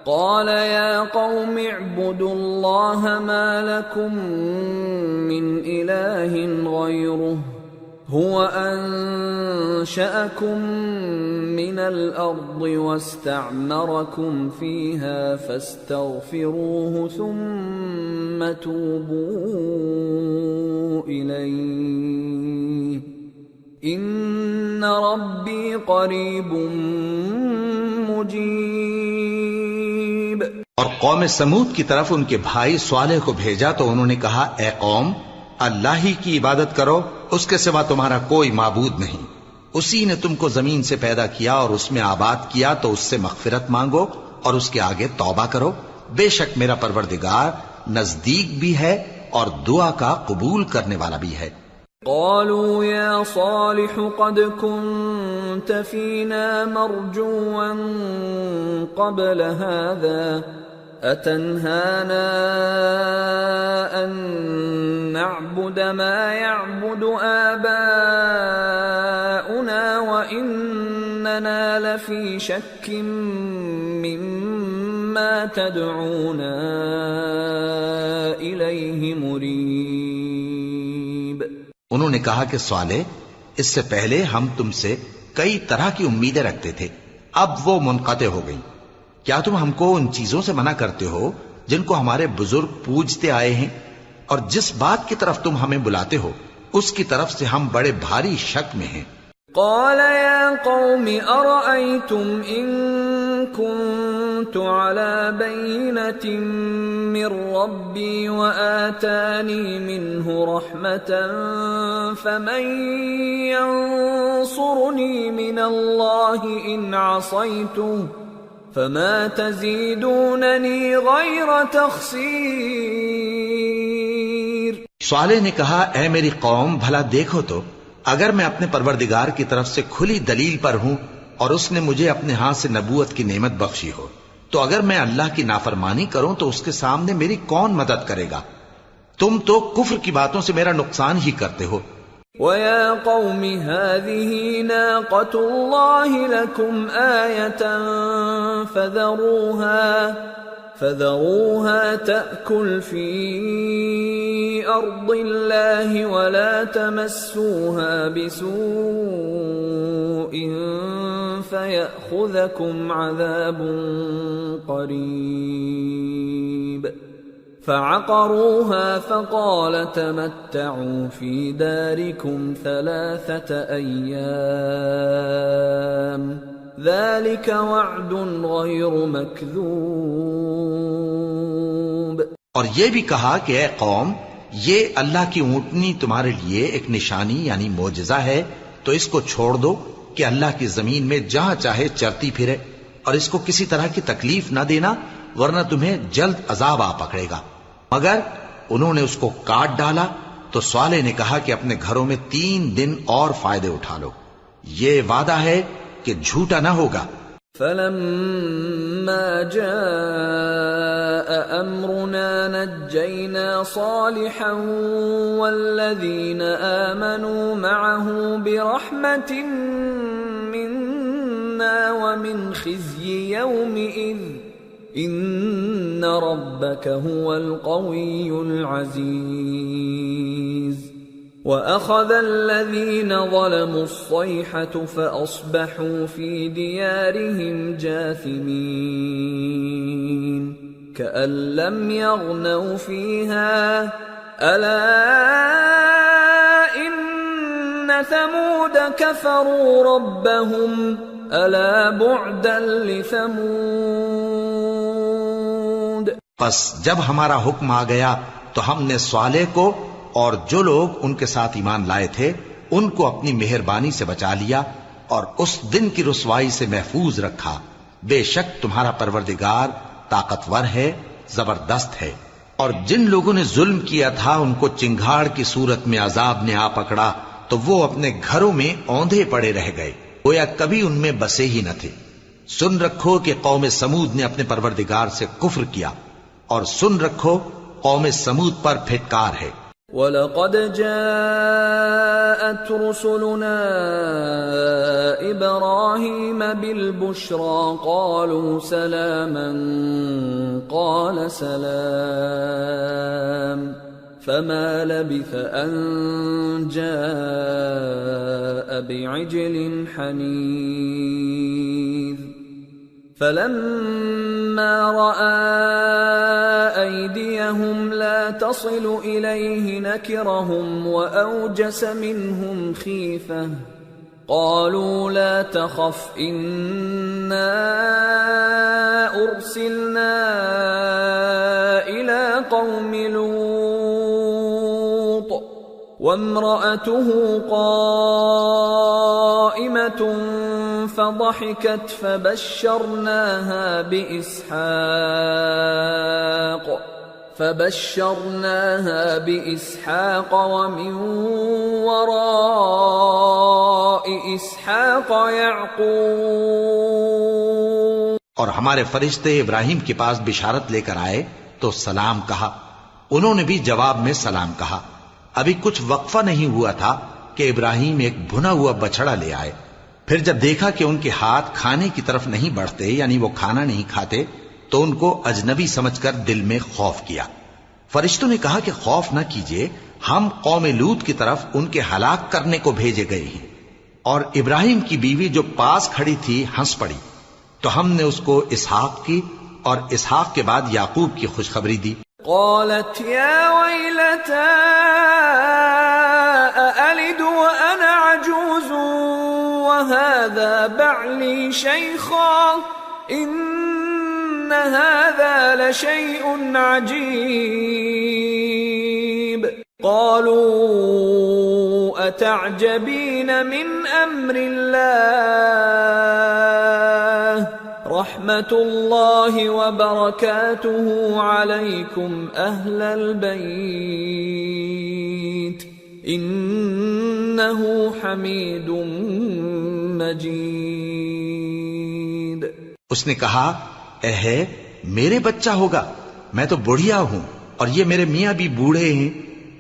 قال يا قوم اعبدوا الله ما لكم من إله غيره هو أنشأكم من الأرض واستعمركم فيها فاستغفروه ثم توبوا إليه إن ربي قريب مجيب۔ اور قوم سمود کی طرف ان کے بھائی صالح کو بھیجا تو انہوں نے کہا اے قوم اللہ ہی کی عبادت کرو، اس کے سوا تمہارا کوئی معبود نہیں، اسی نے تم کو زمین سے پیدا کیا اور اس میں آباد کیا تو اس سے مغفرت مانگو اور اس کے آگے توبہ کرو، بے شک میرا پروردگار نزدیک بھی ہے اور دعا کا قبول کرنے والا بھی ہے۔ قالوا يا صالح قد كنت فينا مرجوا قبل هذا أتنهانا أن نعبد ما يعبد آباؤنا وإننا لفي شك مما تدعونا إليه مريب۔ انہوں نے کہا کہ صالح اس سے پہلے ہم تم سے کئی طرح کی امیدیں رکھتے تھے، اب وہ منقطع ہو گئیں۔ کیا تم ہم کو ان چیزوں سے منع کرتے ہو جن کو ہمارے بزرگ پوجتے آئے ہیں، اور جس بات کی طرف تم ہمیں بلاتے ہو اس کی طرف سے ہم بڑے بھاری شک میں ہیں۔ قال يا قوم أرأيتم إن كنت على بينة من ربي وآتاني منه رحمة فمن ينصرني من الله إن عصيته فما تزيدونني غير تخسير۔ صالح نے کہا اے میری قوم بھلا دیکھو تو اگر میں اپنے پروردگار کی طرف سے کھلی دلیل پر ہوں اور اس نے مجھے اپنے ہاتھ سے نبوت کی نعمت بخشی ہو تو اگر میں اللہ کی نافرمانی کروں تو اس کے سامنے میری کون مدد کرے گا؟ تم تو کفر کی باتوں سے میرا نقصان ہی کرتے ہو۔ وَيَا قَوْمِ هَذِهِ نَاقَةُ اللَّهِ لَكُمْ آيَةً فَذَرُوهَا تَأْكُلْ فِي أَرْضِ اللَّهِ وَلَا تَمَسُّوهَا بِسُوءٍ فَيَأْخُذَكُمْ عَذَابٌ قَرِيبٌ۔ فعقروها فقال تمتعوا في داركم 3 أيام ذلك وعد غير مكذوب۔ اور یہ بھی کہا کہ اے قوم یہ اللہ کی اونٹنی تمہارے لیے ایک نشانی یعنی معجزہ ہے تو اس کو چھوڑ دو کہ اللہ کی زمین میں جہاں چاہے چرتی پھرے، اور اس کو کسی طرح کی تکلیف نہ دینا ورنہ تمہیں جلد عذاب آ پکڑے گا۔ مگر انہوں نے اس کو کاٹ ڈالا تو صالح نے کہا کہ اپنے گھروں میں 3 دن اور فائدے اٹھا لو، یہ وعدہ ہے کہ جھوٹا نہ ہوگا۔ فلما جاء أمرنا نجينا صالحا والذين آمنوا معه برحمة منا ومن خزي يومئذ إن ربك هو القوي العزيز۔ وأخذ الذين ظلموا الصيحة فأصبحوا في ديارهم جاثمين كأن لم يغنوا فيها ألا إن ثمود كفروا ربهم ألا بعدا لثمود۔ پس جب ہمارا حکم آ گیا تو ہم نے صالح کو اور جو لوگ ان کے ساتھ ایمان لائے تھے ان کو اپنی مہربانی سے بچا لیا اور اس دن کی رسوائی سے محفوظ رکھا، بے شک تمہارا پروردگار طاقتور ہے، زبردست ہے۔ اور جن لوگوں نے ظلم کیا تھا ان کو چنگھاڑ کی صورت میں عذاب نے آ پکڑا تو وہ اپنے گھروں میں اوندھے پڑے رہ گئے، گویا کبھی ان میں بسے ہی نہ تھے۔ سن رکھو کہ قوم سمود نے اپنے پروردگار سے کفر کیا، اور سن رکھو قوم سمود پر پھٹکار ہے۔ وَلَقَدْ جَاءَتْ رُسُلُنَا إِبْرَاهِيمَ بِالْبُشْرَى قَالُوا سَلَامًا قَالَ سَلَامٌ فَمَا لَبِثَ أَن جَاءَ بِعِجْلٍ حَنِيذٍ فَلَمَّا رَأَى أَيْدِيَهُمْ لَا تَصِلُ إِلَيْهِ نَكِرَهُمْ وَأَوْجَسَ مِنْهُمْ خِيفَةً قَالُوا لَا تَخَفْ إِنَّا أُرْسِلْنَا إِلَى قَوْمِ لُوطٍ وَامْرَأَتُهُ قَائِمَةٌ فضحكت فبشرناها بإسحاق ومن وراء إسحاق يعقوب. اور ہمارے فرشتے ابراہیم کے پاس بشارت لے کر آئے تو سلام کہا. انہوں نے بھی جواب میں سلام کہا. ابھی کچھ وقفہ نہیں ہوا تھا کہ ابراہیم ایک بھنا ہوا بچڑا لے آئے. پھر جب دیکھا کہ ان کے ہاتھ کھانے کی طرف نہیں بڑھتے، یعنی وہ کھانا نہیں کھاتے، تو ان کو اجنبی سمجھ کر دل میں خوف کیا. فرشتوں نے کہا کہ خوف نہ کیجیے، ہم قوم لوط کی طرف ان کے ہلاک کرنے کو بھیجے گئے ہیں. اور ابراہیم کی بیوی جو پاس کھڑی تھی ہنس پڑی، تو ہم نے اس کو اسحاق کی اور اسحاق کے بعد یعقوب کی خوشخبری دی. قالت یا ویلتا أألد وأنا عجوز وهذا بعلي شيخا إن هذا لشيء عجيب. قالوا أتعجبين من أمر الله رحمة الله وبركاته عليكم أهل البيت إنه حميد مجيد. اس نے کہا اے ہے میرے بچہ ہوگا، میں تو بڑھیا ہوں اور یہ میرے میاں بھی بوڑھے ہیں،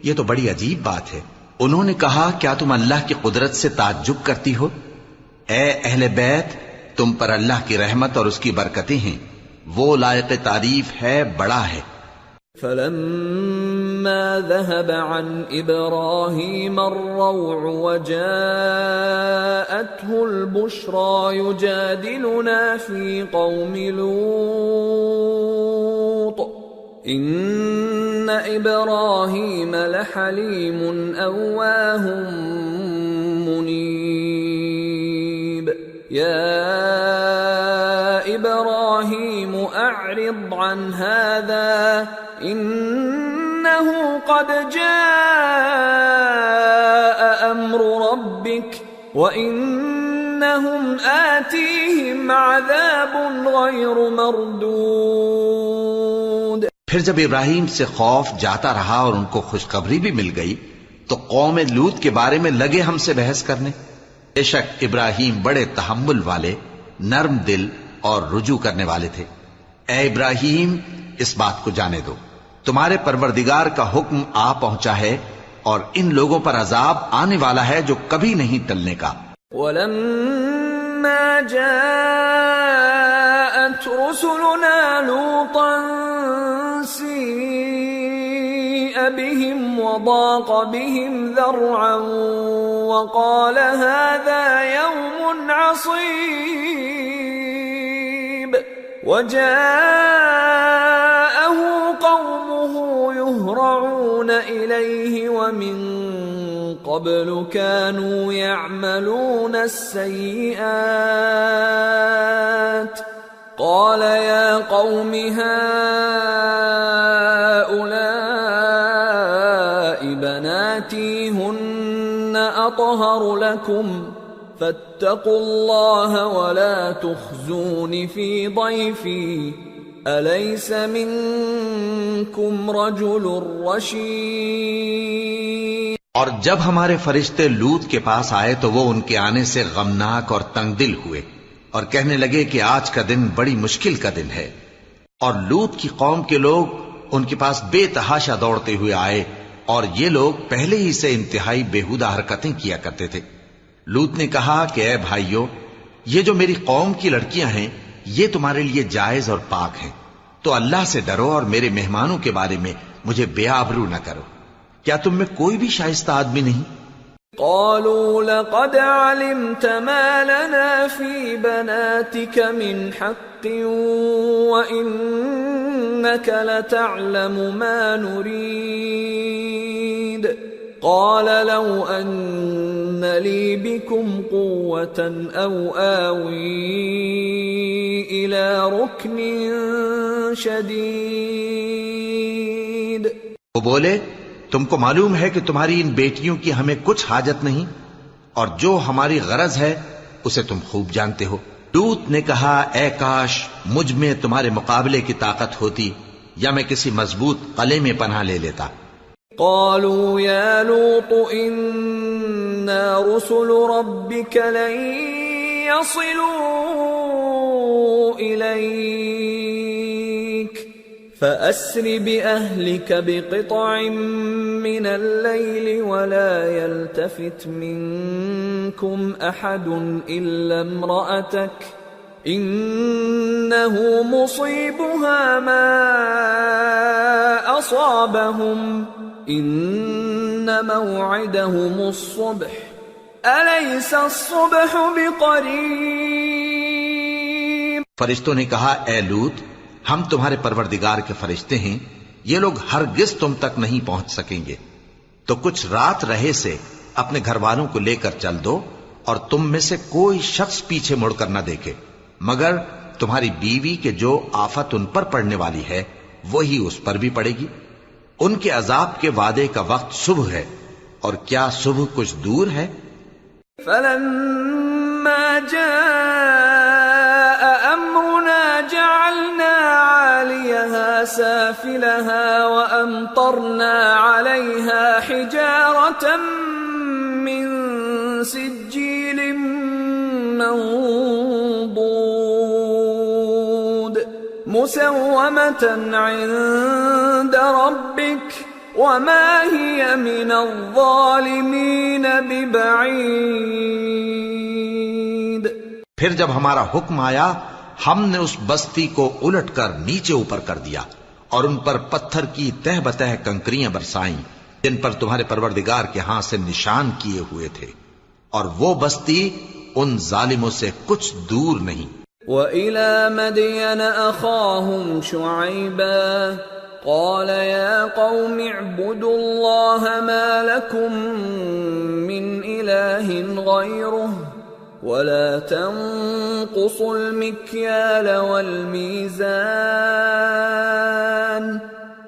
یہ تو بڑی عجیب بات ہے. انہوں نے کہا کیا تم اللہ کی قدرت سے تعجب کرتی ہو؟ اے اہل بیت، تم پر اللہ کی رحمت اور اس کی برکتیں ہیں، وہ لائق تعریف ہے، بڑا ہے. فلما ذهب عن إبراهيم الروع وجاءته البشرى يجادلنا في قوم لوط إن إبراهيم لحليم أواه منيب. يا إبراهيم أعرض عن هذا إنه قد جاء أمر ربك وإنهم آتيهم عذاب غير مردود. پھر جب ابراہیم سے خوف جاتا رہا اور ان کو خوشخبری بھی مل گئی تو قوم لوط کے بارے میں لگے ہم سے بحث کرنے. بے شک ابراہیم بڑے تحمل والے، نرم دل اور رجوع کرنے والے تھے. اے ابراہیم، اس بات کو جانے دو، تمہارے پروردگار کا حکم آ پہنچا ہے اور ان لوگوں پر عذاب آنے والا ہے جو کبھی نہیں ٹلنے کا. وَلَمَّا جَاءَتْ رُسُلُنَا لُوطًا سِيءَ بِهِمْ وَضَاقَ بِهِمْ ذَرْعًا وَقَالَ هَذَا يَوْمٌ عَصِيبٌ. وَجَاءَهُ قَوْمُهُ يُهْرَعُونَ إِلَيْهِ وَمِن قَبْلُ كَانُوا يَعْمَلُونَ السَّيِّئَاتِ قَالَ يَا قَوْمِ هَؤُلَاءِ بَنَاتِي هُنَّ أَطْهَرُ لَكُمْ فَاتَّقُوا اللَّهَ وَلَا تُخْزُونِ فِي ضَيْفِي أَلَيْسَ مِنكُمْ رَجُلٌ رَّشِيدٌ. اور جب ہمارے فرشتے لوط کے پاس آئے تو وہ ان کے آنے سے غمناک اور تنگ دل ہوئے اور کہنے لگے کہ آج کا دن بڑی مشکل کا دن ہے. اور لوط کی قوم کے لوگ ان کے پاس بے تحاشا دوڑتے ہوئے آئے اور یہ لوگ پہلے ہی سے انتہائی بیہودہ حرکتیں کیا کرتے تھے۔ لوط نے کہا کہ اے بھائیو، یہ جو میری قوم کی لڑکیاں ہیں یہ تمہارے لیے جائز اور پاک ہیں، تو اللہ سے ڈرو اور میرے مہمانوں کے بارے میں مجھے بے آبرو نہ کرو۔ کیا تم میں کوئی بھی شائستہ آدمی نہیں؟ قالوا لقد علمت ما لنا في بناتك من حق وإنك لتعلم ما نريد قال لو أن لي بكم قوة أو آوي إلى ركن شديد۔ وہ بولے تم کو معلوم ہے کہ تمہاری ان بیٹیوں کی ہمیں کچھ حاجت نہیں، اور جو ہماری غرض ہے اسے تم خوب جانتے ہو۔ لوط نے کہا اے کاش مجھ میں تمہارے مقابلے کی طاقت ہوتی یا میں کسی مضبوط قلعے میں پناہ لے لیتا۔ قالوا يا لوط إنا رسل ربك لن يصلوا إليك فأسر بأهلك بقطع من الليل ولا يلتفت منكم أحد إلا امرأتك إنه مصيبها ما أصابهم إن موعدهم الصبح أليس الصبح بقريب۔ فرشتوں نے کہا اے لوط، ہم تمہارے پروردگار کے فرشتے ہیں، یہ لوگ ہرگز تم تک نہیں پہنچ سکیں گے، تو کچھ رات رہے سے اپنے گھر والوں کو لے کر چل دو، اور تم میں سے کوئی شخص پیچھے مڑ کر نہ دیکھے مگر تمہاری بیوی کے جو آفت ان پر پڑنے والی ہے وہی اس پر بھی پڑے گی۔ ان کے عذاب کے وعدے کا وقت صبح ہے، اور کیا صبح کچھ دور ہے؟ فلما جاء أمرنا جعلنا عاليها سافلها وأمطرنا عليها حجارة من سجيل منضود مسومة عند ربك وما هي من الظالمين ببعيد۔ پھر جب ہمارا حکم آیا ہم نے اس بستی کو الٹ کر نیچے اوپر کر دیا اور ان پر پتھر کی تہ بتہ کنکریاں برسائیں جن پر تمہارے پروردگار کے ہاں سے نشان کیے ہوئے تھے، اور وہ بستی ان ظالموں سے کچھ دور نہیں۔ وَإِلَى مَدْيَنَ أَخَاهُمْ شُعَيْبًا قَالَ يَا قَوْمِ اعْبُدُوا اللَّهَ مَا لَكُمْ مِنْ إِلَٰهٍ غَيْرُهُ وَلَا تَنقُصُوا الْمِكْيَالَ وَالْمِيزَانَ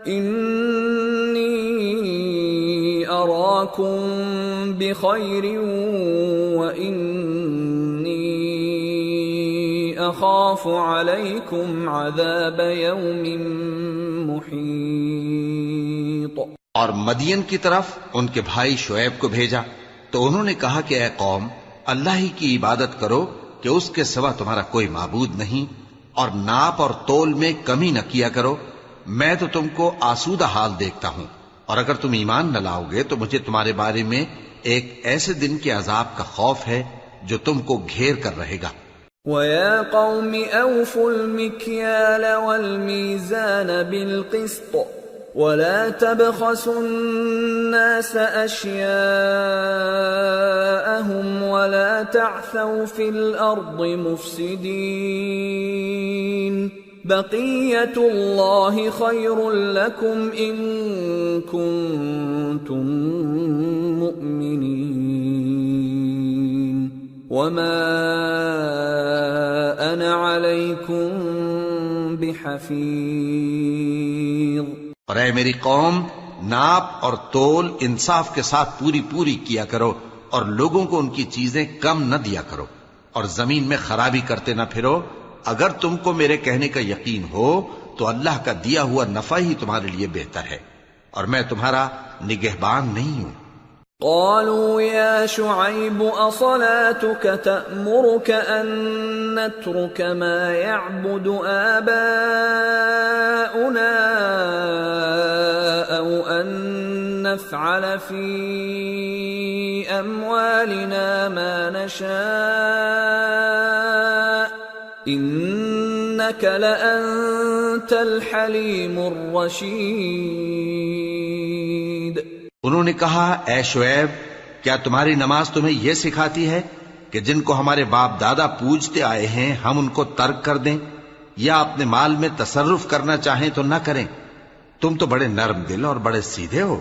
إِنِّي أَرَاكُمْ بِخَيْرٍ وَإِنِّي أَخَافُ عَلَيْكُمْ عَذَابَ يَوْمٍ محیط۔ اور مدین کی طرف ان کے بھائی شعیب کو بھیجا تو انہوں نے کہا کہ اے قوم، اللہ ہی کی عبادت کرو کہ اس کے سوا تمہارا کوئی معبود نہیں، اور ناپ اور تول میں کمی نہ کیا کرو، میں تو تم کو آسودہ حال دیکھتا ہوں، اور اگر تم ایمان نہ لاؤ گے تو مجھے تمہارے بارے میں ایک ایسے دن کے عذاب کا خوف ہے جو تم کو گھیر کر رہے گا۔ وَيَا قَوْمِ أَوْفُوا الْمِكْيَالَ وَالْمِيزَانَ بِالْقِسْطِ وَلَا تَبْخَسُوا النَّاسَ أَشْيَاءَهُمْ وَلَا تَعْثَوْا فِي الْأَرْضِ مُفْسِدِينَ بَقِيَّةُ اللَّهِ خَيْرٌ لَكُمْ إِن كُنتُم مُؤْمِنِينَ وَمَا أَنَا عَلَيْكُمْ بِحَفِيظٍ۔ اور اے میری قوم، ناپ اور تول انصاف کے ساتھ پوری پوری کیا کرو، اور لوگوں کو ان کی چیزیں کم نہ دیا کرو، اور زمین میں خرابی کرتے نہ پھرو۔ اگر تم کو میرے کہنے کا یقین ہو تو اللہ کا دیا ہوا نفع ہی تمہارے لیے بہتر ہے، اور میں تمہارا نگہبان نہیں ہوں۔ قالوا يا شعيب أصلاتك تأمرك أن نترك ما يعبد آباؤنا أو أن نفعل في أموالنا ما نشاء إنك لأنت الحليم الرشيد۔ انہوں نے کہا اے شعیب، کیا تمہاری نماز تمہیں یہ سکھاتی ہے کہ جن کو ہمارے باپ دادا پوجتے آئے ہیں ہم ان کو ترک کر دیں یا اپنے مال میں تصرف کرنا چاہیں تو نہ کریں؟ تم تو بڑے نرم دل اور بڑے سیدھے ہو۔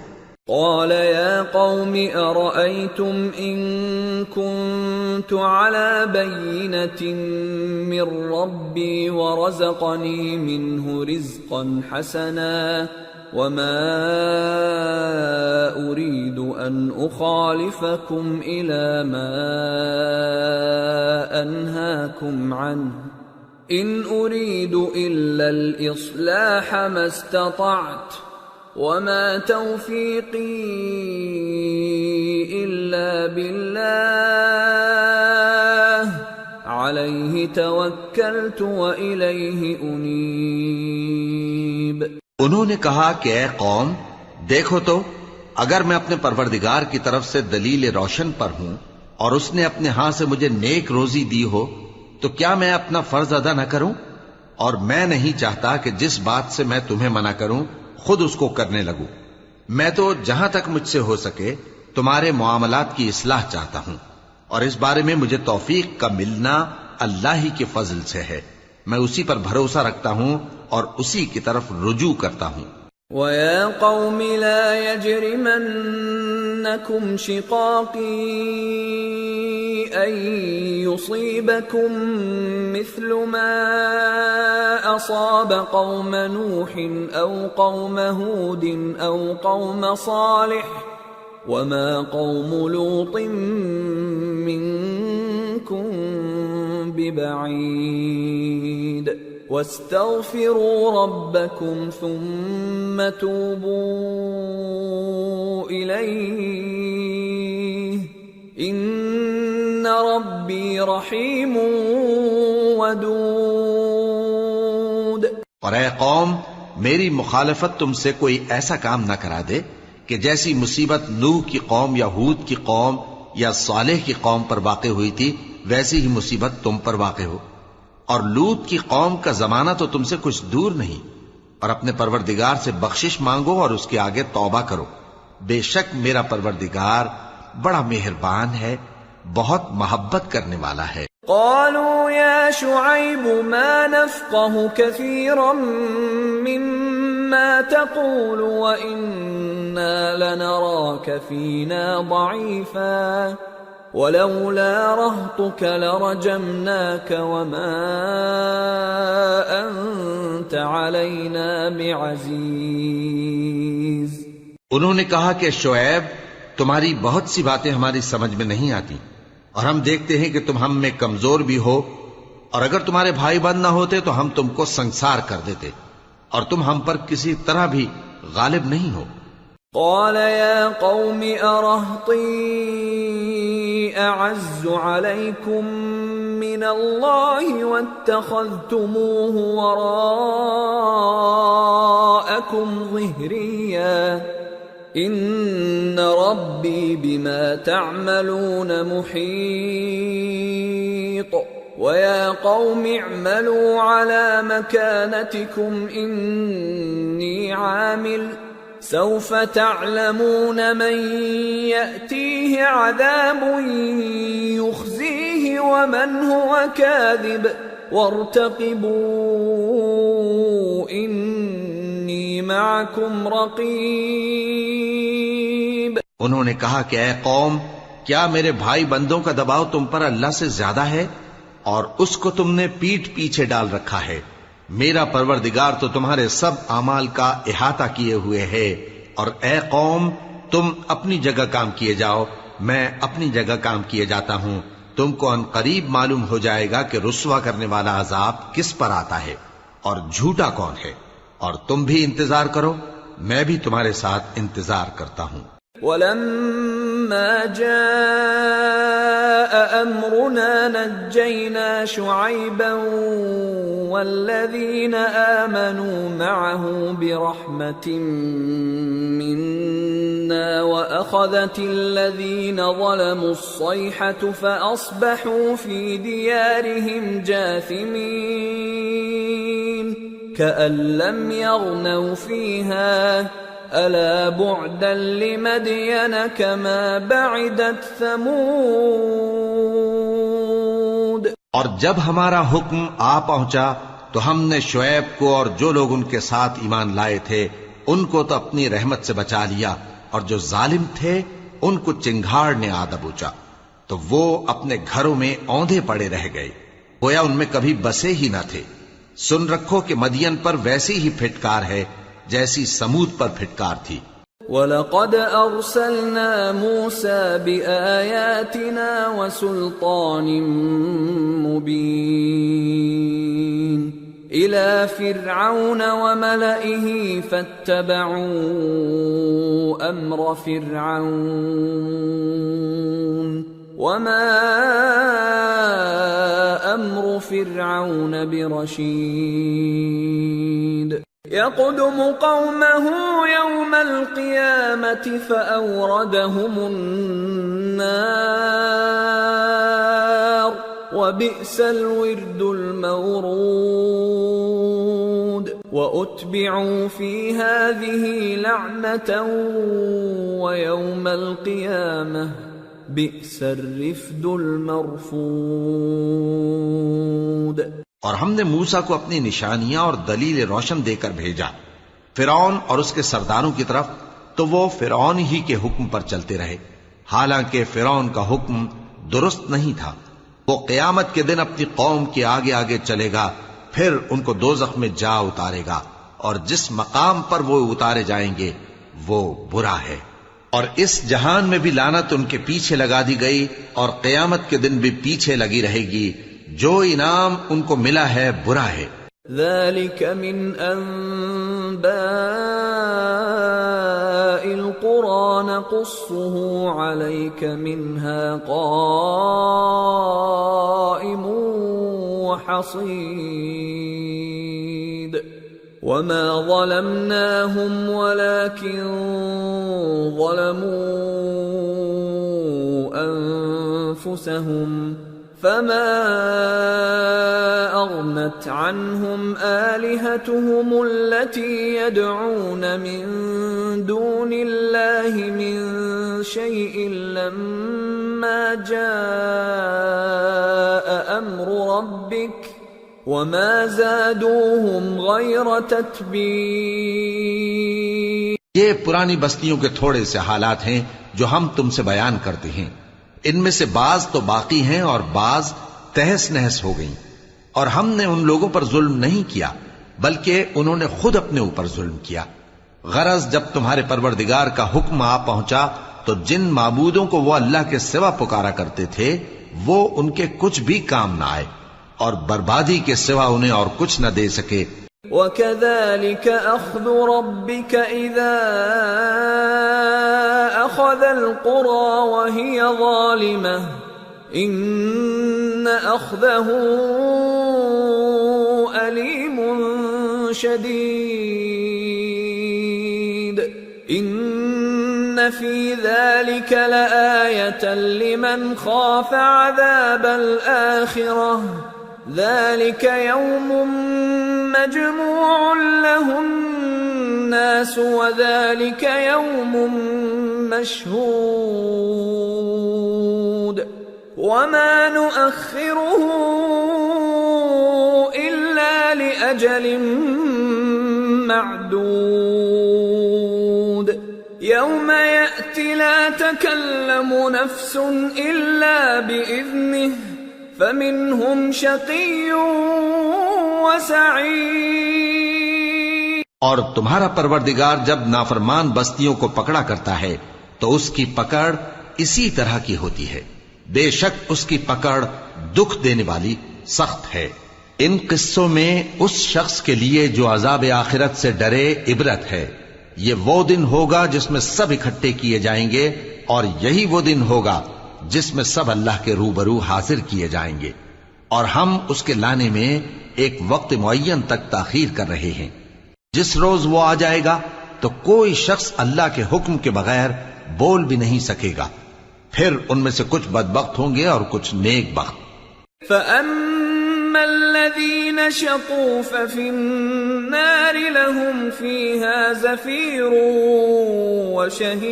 قال يا قوم أرأيتم إن كنت على بينة من ربي ورزقني منه رزقا حسنا وما أريد أن أخالفكم إلى ما أنهاكم عنه إن أريد إلا الإصلاح ما استطعت وما توفيقي إلا بالله عليه توكلت وإليه أنيب۔ انہوں نے کہا کہ اے قوم، دیکھو تو اگر میں اپنے پروردگار کی طرف سے دلیل روشن پر ہوں اور اس نے اپنے ہاں سے مجھے نیک روزی دی ہو تو کیا میں اپنا فرض ادا نہ کروں؟ اور میں نہیں چاہتا کہ جس بات سے میں تمہیں منع کروں خود اس کو کرنے لگوں۔ میں تو جہاں تک مجھ سے ہو سکے تمہارے معاملات کی اصلاح چاہتا ہوں، اور اس بارے میں مجھے توفیق کا ملنا اللہ ہی کے فضل سے ہے۔ میں اسی پر بھروسہ رکھتا ہوں اور اسی کی طرف رجوع کرتا ہوں۔ وَيَا قَوْمِ لَا يَجْرِمَنَّكُمْ شِقَاقِي أَن يُصِيبَكُم مِّثْلُ مَا أَصَابَ قَوْمَ نُوحٍ أَوْ قَوْمَ هُودٍ أَوْ قَوْمَ صَالِحٍ وَمَا قَوْمُ لُوطٍ مِّنكُم بِبَعِيدٍ وَاسْتَغْفِرُوا رَبَّكُمْ ثُمَّ تُوبُوا إِلَيْهِ إِنَّ رَبِّي رَحِيمٌ وَدُودٌ۔ اور اے قوم، میری مخالفت تم سے کوئی ایسا کام نہ کرا دے کہ جیسی مصیبت نوح کی قوم یا ہود کی قوم یا صالح کی قوم پر واقع ہوئی تھی ویسی ہی مصیبت تم پر واقع ہو۔ اور لوط کی قوم کا زمانہ تو تم سے کچھ دور نہیں، اور اپنے پروردگار سے بخشش مانگو اور اس کے آگے توبہ کرو، بے شک میرا پروردگار بڑا مہربان ہے، بہت محبت کرنے والا ہے۔ قالوا يا شعيب ما نفقه كثيرا مما تقول وإنا لنراك فينا ضعيفا ولولا رهطك لرجمناك وما أنت علينا بعزيز۔ انہوں نے کہا کہ شعیب، تمہاری بہت سی باتیں ہماری سمجھ میں نہیں آتی، اور ہم دیکھتے ہیں کہ تم ہم میں کمزور بھی ہو، اور اگر تمہارے بھائی بند نہ ہوتے تو ہم تم کو سنسار کر دیتے، اور تم ہم پر کسی طرح بھی غالب نہیں ہو۔ قال يا قوم أرهطي أعز عليكم من الله واتخذتموه وراءكم ظهريا إن ربي بما تعملون محيط ويا قوم اعملوا على مكانتكم إني عامل سوف تعلمون من يأتيه عذاب يخزيه ومن هو كاذب وارتقبوا إني معكم رقيب۔ انہوں نے کہا کہ اے قوم، کیا میرے بھائی بندوں کا دباؤ تم پر اللہ سے زیادہ ہے اور اس کو تم نے پیٹھ پیچھے ڈال رکھا ہے؟ میرا پروردگار تو تمہارے سب اعمال کا احاطہ کیے ہوئے ہے، اور اے قوم تم اپنی جگہ کام کیے جاؤ، میں اپنی جگہ کام کیے جاتا ہوں۔ تم کو ان قریب معلوم ہو جائے گا کہ رسوا کرنے والا عذاب کس پر آتا ہے اور جھوٹا کون ہے، اور تم بھی انتظار کرو، میں بھی تمہارے ساتھ انتظار کرتا ہوں۔ فلما جاء أمرنا نجينا شعيبا والذين آمنوا معه برحمة منا وأخذت الذين ظلموا الصيحة فأصبحوا في ديارهم جاثمين كأن لم يغنوا فيها ألا بعدا لمدين كما بعدت ثمود. اور جب ہمارا حکم آ پہنچا تو ہم نے شعیب کو اور جو لوگ ان کے ساتھ ایمان لائے تھے ان کو تو اپنی رحمت سے بچا لیا، اور جو ظالم تھے ان کو چنگھاڑ نے آ دبوچا تو وہ اپنے گھروں میں اوندھے پڑے رہ گئے، گویا ان میں کبھی بسے ہی نہ تھے. سن رکھو کہ مدین پر ویسی ہی پھٹکار ہے جیسی سمود پر پھٹکار تھی. وَلَقَدْ أَرْسَلْنَا مُوسَى بِآيَاتِنَا وَسُلْطَانٍ مُبِينٍ إِلَى فِرْعَوْنَ وَمَلَئِهِ فَاتَّبَعُوا أَمْرَ فِرْعَوْنَ وَمَا أَمْرُ فِرْعَوْنَ بِرَشِيدٍ يَقْدُمُ قَوْمَهُ يَوْمَ الْقِيَامَةِ فَأَوْرَدَهُمُ النَّارَ وَبِئْسَ الْوِرْدُ الْمَوْرُودُ وَأُتْبِعُوا فِي هَذِهِ لَعْنَةً وَيَوْمَ الْقِيَامَةِ بِئْسَ الرِّفْدُ الْمَرْفُودُ. اور ہم نے موسیٰ کو اپنی نشانیاں اور دلیل روشن دے کر بھیجا فرعون اور اس کے سرداروں کی طرف، تو وہ فرعون ہی کے حکم پر چلتے رہے، حالانکہ فرعون کا حکم درست نہیں تھا. وہ قیامت کے دن اپنی قوم کے آگے آگے چلے گا، پھر ان کو دوزخ میں جا اتارے گا، اور جس مقام پر وہ اتارے جائیں گے وہ برا ہے. اور اس جہان میں بھی لعنت ان کے پیچھے لگا دی گئی، اور قیامت کے دن بھی پیچھے لگی رہے گی. جو انعام ان کو ملا ہے برا ہے. ذلك من أنباء القرى نقصه عليك منها قائم وحصيد وما ظلمناهم ولكن ظلموا أنفسهم فما أغنت عنهم آلهتهم التي يدعون من دون الله من شيء لما جاء أمر ربك وما زادوهم غير تتبير. یہ پرانی بستیوں کے تھوڑے سے حالات ہیں جو ہم تم سے بیان کرتے ہیں. ان میں سے بعض تو باقی ہیں اور بعض تہس نہس ہو گئیں. اور ہم نے ان لوگوں پر ظلم نہیں کیا بلکہ انہوں نے خود اپنے اوپر ظلم کیا. غرض جب تمہارے پروردگار کا حکم آ پہنچا تو جن معبودوں کو وہ اللہ کے سوا پکارا کرتے تھے وہ ان کے کچھ بھی کام نہ آئے اور بربادی کے سوا انہیں اور کچھ نہ دے سکے. وَكَذَلِكَ أَخْذُ رَبِّكَ إِذَا أَخَذَ الْقُرَى وَهِيَ ظَالِمَةٌ إِنَّ أَخْذَهُ أَلِيمٌ شَدِيدٌ إِنَّ فِي ذَلِكَ لَآيَةً لِمَنْ خَافَ عَذَابَ الْآخِرَةِ ذَلِكَ يَوْمٌ مَجْمُوعٌ لَهُ النَّاسُ وَذَلِكَ يَوْمٌ مَشْهُودٌ وَمَا نُؤَخِّرُهُ إِلَّا لِأَجَلٍ مَّعْدُودٍ يَوْمَ يَأْتِ لَا تَكَلَّمُ نَفْسٌ إِلَّا بِإِذْنِهِ فَمِنْهُمْ شَقِيٌّ وَسَعِيدٌ. اور تمہارا پروردگار جب نافرمان بستیوں کو پکڑا کرتا ہے تو اس کی پکڑ اسی طرح کی ہوتی ہے. بے شک اس کی پکڑ دکھ دینے والی سخت ہے. ان قصوں میں اس شخص کے لیے جو عذاب آخرت سے ڈرے عبرت ہے. یہ وہ دن ہوگا جس میں سب اکٹھے کیے جائیں گے اور یہی وہ دن ہوگا جس میں سب اللہ کے روبرو حاضر کیے جائیں گے، اور ہم اس کے لانے میں ایک وقت معین تک تاخیر کر رہے ہیں۔ جس روز وہ آ جائے گا تو کوئی شخص اللہ کے حکم کے بغیر بول بھی نہیں سکے گا، پھر ان میں سے کچھ بدبخت ہوں گے اور کچھ نیک بخت۔ فَأَمَّا الَّذِينَ شَقُوا فَفِي النَّارِ لَهُمْ فِيهَا زَفِيرٌ وَشَهِيقٌ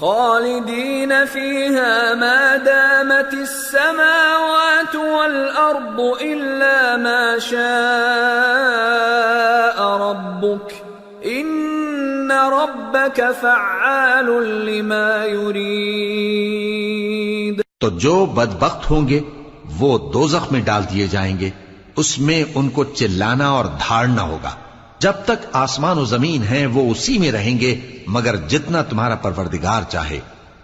خَالِدِينَ فِيهَا مَا دَامَتِ السَّمَاوَاتُ وَالْأَرْضُ إِلَّا مَا شَاءَ رَبُّكَ إِنَّ رَبَّكَ فَعَّالٌ لِمَا يُرِيدُ۔ تو جو بدبخت ہوں گے وہ دوزخ میں ڈال دیے جائیں گے، اس میں ان کو چلانا اور دھاڑنا ہوگا۔ جب تک آسمان و زمین ہیں وہ اسی میں رہیں گے مگر جتنا تمہارا پروردگار چاہے،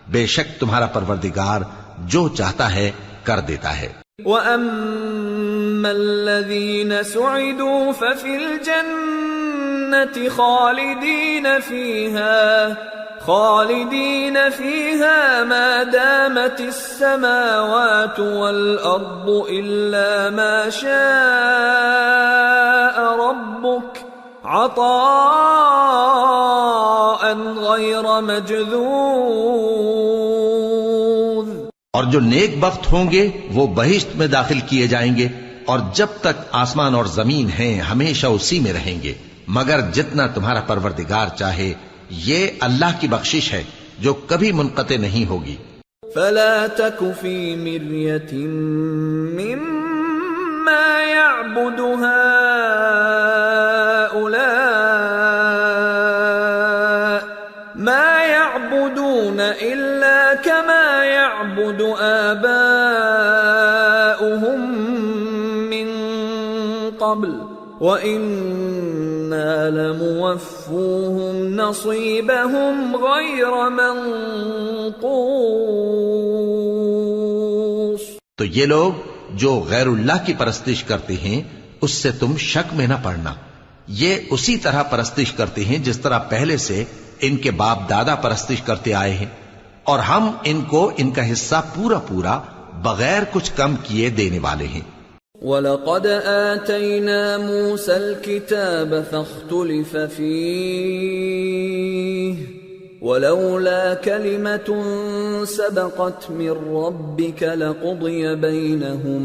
بے شک تمہارا پروردگار جو چاہتا ہے کر دیتا ہے۔ وَأَمَّا الَّذِينَ سُعِدُوا فَفِي الْجَنَّةِ خالدين فيها ما دامت السماوات والأرض إلا ما شاء ربك عطاء غير مجذوذ۔ اور جو نیک بخت ہوں گے وہ بہشت میں داخل کیے جائیں گے، اور جب تک آسمان اور زمین ہیں ہمیشہ اسی میں رہیں گے مگر جتنا تمہارا پروردگار چاہے، یہ اللہ کی بخشش ہے جو کبھی منقطع نہیں ہوگی۔ فلا تك في مرية مما يعبد هؤلاء ما يعبدون إلا كما يعبد آباؤهم من قبل وَإِنَّا لَمُوَفُّوهُمْ نَصِيبَهُمْ غَيْرَ مَنْقُوصٍ۔ تو یہ لوگ جو غیر اللہ کی پرستش کرتے ہیں اس سے تم شک میں نہ پڑنا، یہ اسی طرح پرستش کرتے ہیں جس طرح پہلے سے ان کے باپ دادا پرستش کرتے آئے ہیں، اور ہم ان کو ان کا حصہ پورا پورا بغیر کچھ کم کیے دینے والے ہیں۔ وَلَقَدْ آتَيْنَا مُوسَى الْكِتَابَ فَاخْتُلِفَ فِيهِ وَلَوْلَا كَلِمَةٌ سَبَقَتْ مِنْ رَبِّكَ لَقُضِيَ بَيْنَهُمْ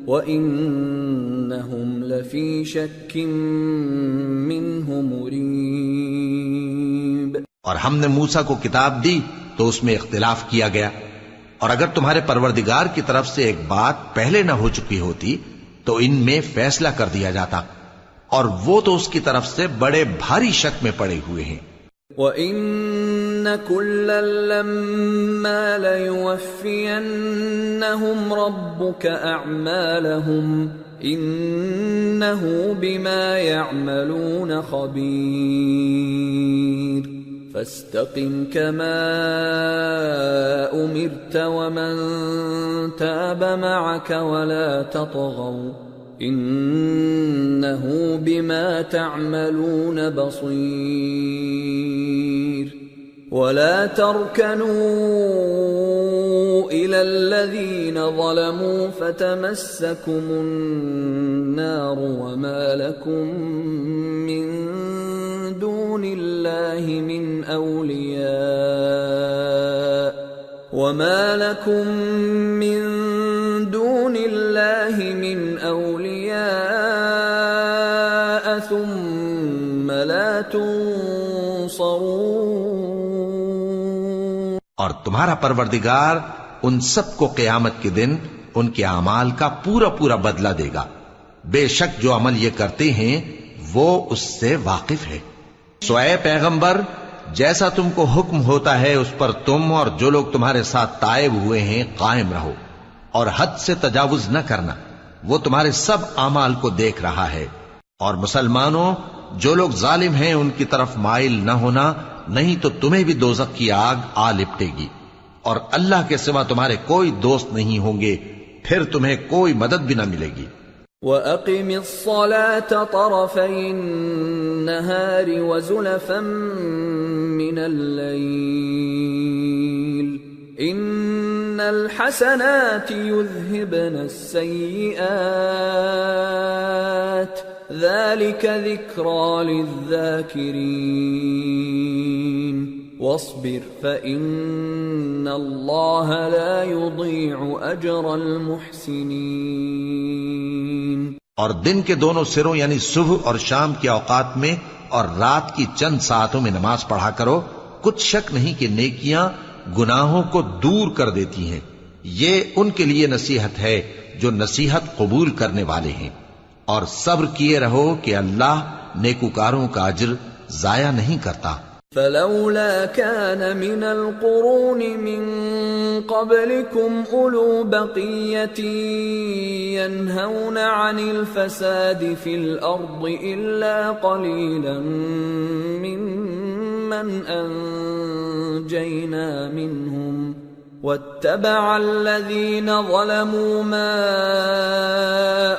وَإِنَّهُمْ لَفِي شَكٍّ مِّنْهُ مُرِيبٍ۔ اور ہم نے موسیٰ کو کتاب دی تو اس میں اختلاف کیا گیا، اور اگر تمہارے پروردگار کی طرف سے ایک بات پہلے نہ ہو چکی ہوتی تو ان میں فیصلہ کر دیا جاتا، اور وہ تو اس کی طرف سے بڑے بھاری شک میں پڑے ہوئے ہیں۔ وَإِنَّ كُلًّا لَمَّا لَيُوَفِّيَنَّهُمْ رَبُّكَ أَعْمَالَهُمْ إِنَّهُ بِمَا يَعْمَلُونَ خَبِيرٌ۔ فَاسْتَقِمْ كَمَا أُمِرْتَ وَمَنْ تَابَ مَعَكَ وَلَا تَطْغَوْا إِنَّهُ بِمَا تَعْمَلُونَ بَصِيرٌ۔ وَلَا تَرْكَنُوا إِلَى الَّذِينَ ظَلَمُوا فَتَمَسَّكُمُ النَّارُ وَمَا لَكُمْ مِنْ دُونِ اللَّهِ مِنْ أَوْلِيَاءَ ثُمَّ لَا تُنصَرُونَ۔ اور تمہارا پروردگار ان سب کو قیامت کے دن ان کے اعمال کا پورا پورا بدلہ دے گا، بے شک جو عمل یہ کرتے ہیں وہ اس سے واقف ہے۔ سو اے پیغمبر، جیسا تم کو حکم ہوتا ہے اس پر تم اور جو لوگ تمہارے ساتھ تائب ہوئے ہیں قائم رہو، اور حد سے تجاوز نہ کرنا، وہ تمہارے سب اعمال کو دیکھ رہا ہے۔ اور مسلمانوں، جو لوگ ظالم ہیں ان کی طرف مائل نہ ہونا، نہیں تو تمہیں بھی دوزخ کی آگ آ لپٹے گی، اور اللہ کے سوا تمہارے کوئی دوست نہیں ہوں گے، پھر تمہیں کوئی مدد بھی نہ ملے گی۔ وَأَقِمِ الصَّلَاةَ طَرَفَيِ النَّهَارِ وَزُلَفًا مِّنَ اللَّيْلِ إِنَّ الْحَسَنَاتِ يُذْهِبْنَ السَّيِّئَاتِ ذَلِكَ ذِكْرَى لِلذَّاكِرِينَ وَاصْبِرْ فَإِنَّ اللَّهَ لَا يُضِيعُ أَجْرَ الْمُحْسِنِينَ۔ اور دن کے دونوں سروں یعنی صبح اور شام کے اوقات میں اور رات کی چند ساعتوں میں نماز پڑھا کرو، کچھ شک نہیں کہ نیکیاں گناہوں کو دور کر دیتی ہیں۔ یہ ان کے لیے نصیحت ہے جو نصیحت قبول کرنے والے ہیں، اور صبر کیے رہو کہ اللہ نیکوکاروں کا اجر ضائع نہیں کرتا۔ فلولا كان من القرون من قبلكم أولو بقية ينهون عن الفساد في الأرض إلا قليلا ممن أنجينا منهم واتبع الذين ظلموا ما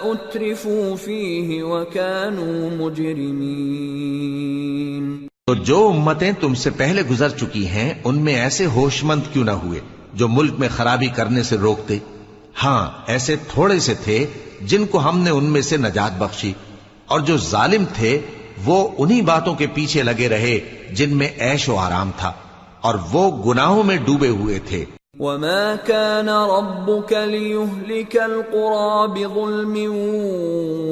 أترفوا فيه وكانوا مجرمين۔ تو جو امتیں تم سے پہلے گزر چکی ہیں ان میں ایسے ہوش مند کیوں نہ ہوئے جو ملک میں خرابی کرنے سے روکتے؟ ہاں ایسے تھوڑے سے تھے جن کو ہم نے ان میں سے نجات بخشی، اور جو ظالم تھے وہ انہی باتوں کے پیچھے لگے رہے جن میں عیش و آرام تھا، اور وہ گناہوں میں ڈوبے ہوئے تھے۔ وَمَا كَانَ رَبُّكَ لِيُهْلِكَ الْقُرَى بِظُلْمٍ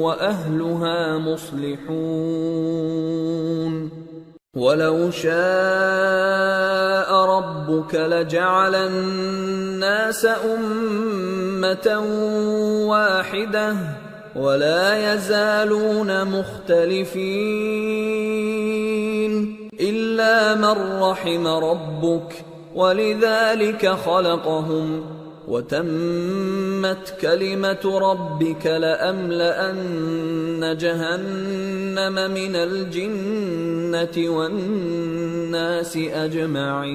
وَأَهْلُهَا مُصْلِحُونَ وَلَوْ شَاءَ رَبُّكَ لَجَعَلَ النَّاسَ أُمَّةً وَاحِدَةً وَلَا يَزَالُونَ مُخْتَلِفِينَ إِلَّا مَنْ رَحِمَ رَبُّكَ وَلِذَلِكَ خَلَقَهُمْ وَتَمَّتْ كَلِمَةُ رَبِّكَ لَأَمْلَأَنَّ جَهَنَّمَ مِنَ الْجِنَّةِ وَالنَّاسِ أَجْمَعِينَ۔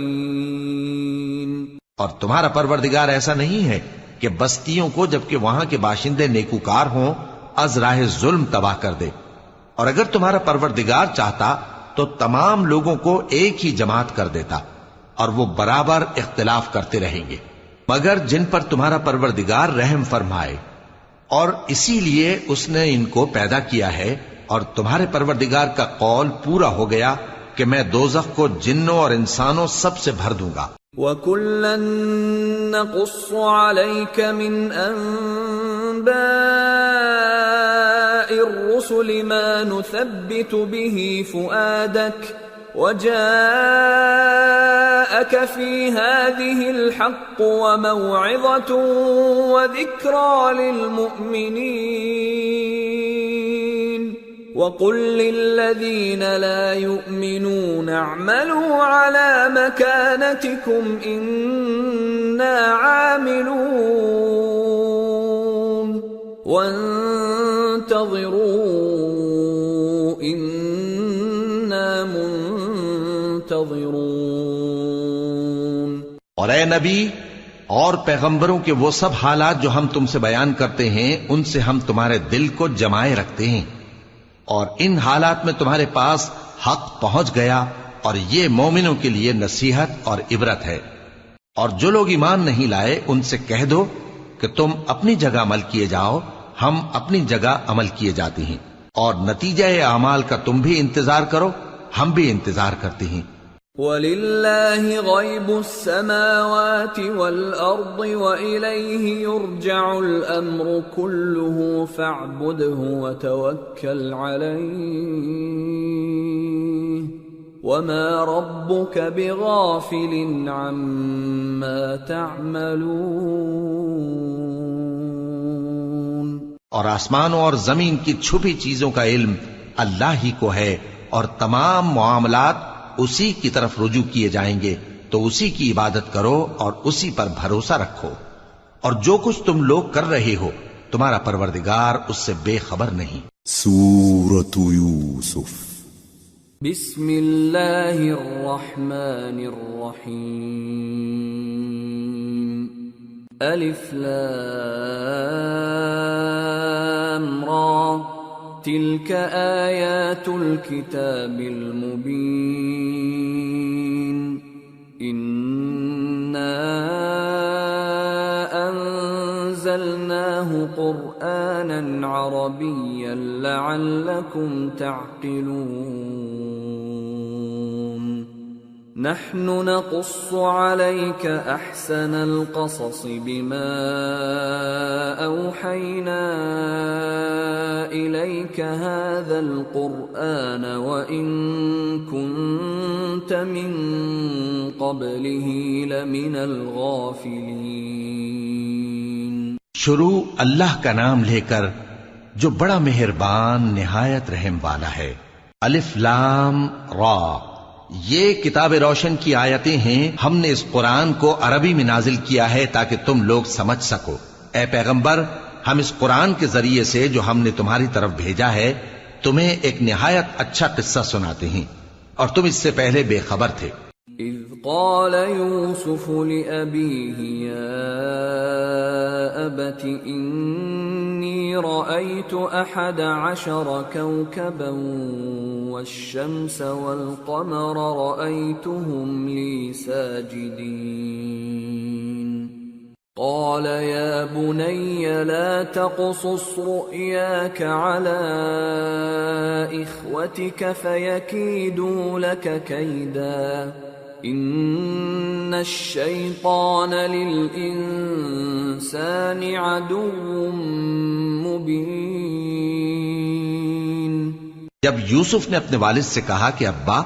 اور تمہارا پروردگار ایسا نہیں ہے کہ بستیوں کو جبکہ وہاں کے باشندے نیکوکار ہوں از راہ ظلم تباہ کر دے، اور اگر تمہارا پروردگار چاہتا تو تمام لوگوں کو ایک ہی جماعت کر دیتا، اور وہ برابر اختلاف کرتے رہیں گے، مگر جن پر تمہارا پروردگار رحم فرمائے، اور اسی لیے اس نے ان کو پیدا کیا ہے۔ اور تمہارے پروردگار کا قول پورا ہو گیا کہ میں دوزخ کو جنوں اور انسانوں سب سے بھر دوں گا۔ وَكُلًّا نَّقُصُّ عَلَيْكَ مِنْ أَنبَاءِ الرُّسُلِ مَا نُثَبِّتُ بِهِ فُؤَادَكَ وَجَاءَكَ فِي هَٰذِهِ الْحَقُّ وَمَوْعِظَةٌ وَذِكْرَىٰ لِلْمُؤْمِنِينَ وَقُل لِّلَّذِينَ لَا يُؤْمِنُونَ اعْمَلُوا عَلَىٰ مَكَانَتِكُمْ إِنَّا عَامِلُونَ وَانتَظِرُوا إِنَّا منتظرون۔ اور اے نبی اور پیغمبروں کے وہ سب حالات جو ہم تم سے بیان کرتے ہیں ان سے ہم تمہارے دل کو جمائے رکھتے ہیں، اور ان حالات میں تمہارے پاس حق پہنچ گیا، اور یہ مومنوں کے لیے نصیحت اور عبرت ہے۔ اور جو لوگ ایمان نہیں لائے ان سے کہہ دو کہ تم اپنی جگہ عمل کیے جاؤ، ہم اپنی جگہ عمل کیے جاتے ہیں، اور نتیجہ اعمال کا تم بھی انتظار کرو، ہم بھی انتظار کرتے ہیں۔ وَلِلَّهِ غَيْبُ السَّمَاوَاتِ وَالْأَرْضِ وَإِلَيْهِ يُرْجَعُ الْأَمْرُ كُلُّهُ فَاعْبُدْهُ وَتَوَكَّلْ عَلَيْهِ وَمَا رَبُّكَ بِغَافِلٍ عَمَّا تَعْمَلُونَ۔ اور آسمانوں اور زمین کی چھپی چیزوں کا علم اللہ ہی کو ہے، اور تمام معاملات اسی کی طرف رجوع کیے جائیں گے، تو اسی کی عبادت کرو اور اسی پر بھروسہ رکھو، اور جو کچھ تم لوگ کر رہے ہو تمہارا پروردگار اس سے بے خبر نہیں۔ سورة یوسف بسم اللہ الرحمن الرحیم الف لام أمرا تلك آيات الكتاب المبين إنا أنزلناه قرآنا عربيا لعلكم تعقلون نحن نقص عليك أحسن القصص بما أوحينا إليك هذا القرآن وإن كنت من قبله لمن الغافلين. شروع اللہ کا نام لے کر جو بڑا مہربان نہایت رحم والا ہے. الف لام را، یہ کتاب روشن کی آیتیں ہیں. ہم نے اس قرآن کو عربی میں نازل کیا ہے تاکہ تم لوگ سمجھ سکو. اے پیغمبر، ہم اس قرآن کے ذریعے سے جو ہم نے تمہاری طرف بھیجا ہے تمہیں ایک نہایت اچھا قصہ سناتے ہیں اور تم اس سے پہلے بے خبر تھے. اذ قال يوسف لأبيه يا أبت إني رأيت 11 كوكبا والشمس والقمر رأيتهم لي ساجدين قال يا بني لا تقصص رؤياك على إخوتك فيكيدوا لك كيدا إن الشيطان للإنسان عدو مبين. جب یوسف نے اپنے والد سے کہا کہ ابا،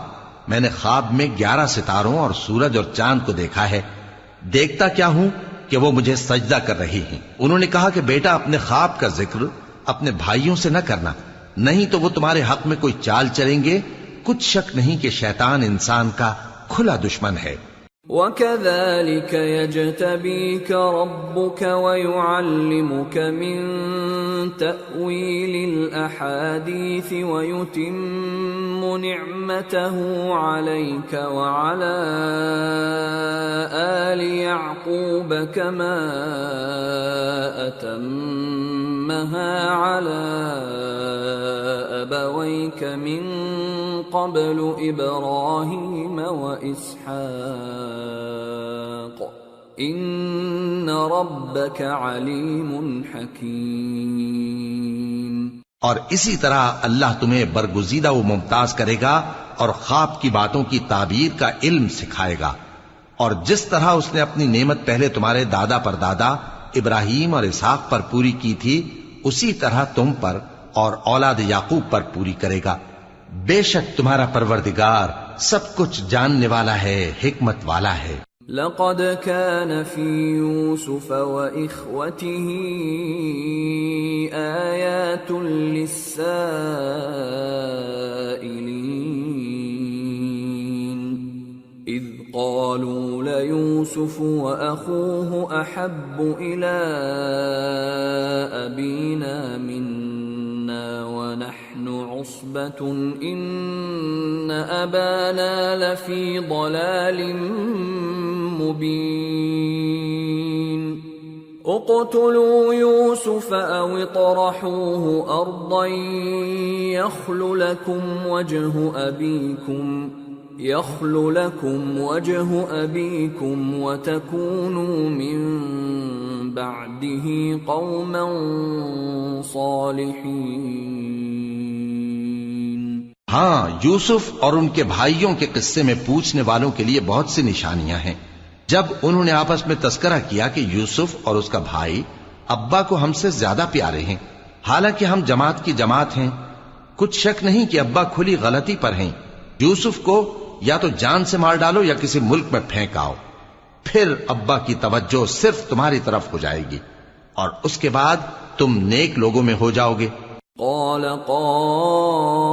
میں نے خواب میں 11 ستاروں اور سورج اور چاند کو دیکھا ہے، دیکھتا کیا ہوں کہ وہ مجھے سجدہ کر رہی ہیں. انہوں نے کہا کہ بیٹا، اپنے خواب کا ذکر اپنے بھائیوں سے نہ کرنا، نہیں تو وہ تمہارے حق میں کوئی چال چلیں گے. کچھ شک نہیں کہ شیطان انسان کا کھلا دشمن ہے. وَكَذَلِكَ يَجْتَبِيكَ رَبُّكَ وَيُعَلِّمُكَ مِن تَأْوِيلِ الْأَحَادِيثِ وَيُتِمُّ نِعْمَتَهُ عَلَيْكَ وَعَلَى آلِ يَعْقُوبَ كَمَا أَتَمَّهَا عَلَى أَبَوَيْكَ مِن قبل إبراهيم وإسحاق إن ربك عليم حكيم. اور اسی طرح اللہ تمہیں برگزیدہ و ممتاز کرے گا اور خواب کی باتوں کی تعبیر کا علم سکھائے گا. اور جس طرح اس نے اپنی نعمت پہلے تمہارے دادا پر دادا ابراہیم اور اسحاق پر پوری کی تھی، اسی طرح تم پر اور اولاد یعقوب پر پوری کرے گا. بے شک تمہارا پروردگار سب کچھ جاننے والا ہے، حکمت والا ہے. لقد كان في يوسف وإخوته آيات للسائلين إذ قالوا ليوسف وأخوه أحب إلى أبينا منا ونحن عصبة إن أبانا لفي ضلال مبين اقتلوا يوسف أو اطرحوه أرضا يخل لكم وجه أبيكم وتكونوا من بعده قوما صالحين. ہاں، یوسف اور ان کے بھائیوں کے قصے میں پوچھنے والوں کے لیے بہت سی نشانیاں ہیں. جب انہوں نے آپس میں تذکرہ کیا کہ یوسف اور اس کا بھائی ابا کو ہم سے زیادہ پیارے ہیں، حالانکہ ہم جماعت کی جماعت ہیں، کچھ شک نہیں کہ ابا کھلی غلطی پر ہیں. یوسف کو یا تو جان سے مار ڈالو یا کسی ملک میں پھینک آؤ، پھر ابا کی توجہ صرف تمہاری طرف ہو جائے گی اور اس کے بعد تم نیک لوگوں میں ہو جاؤ گے. قال قائل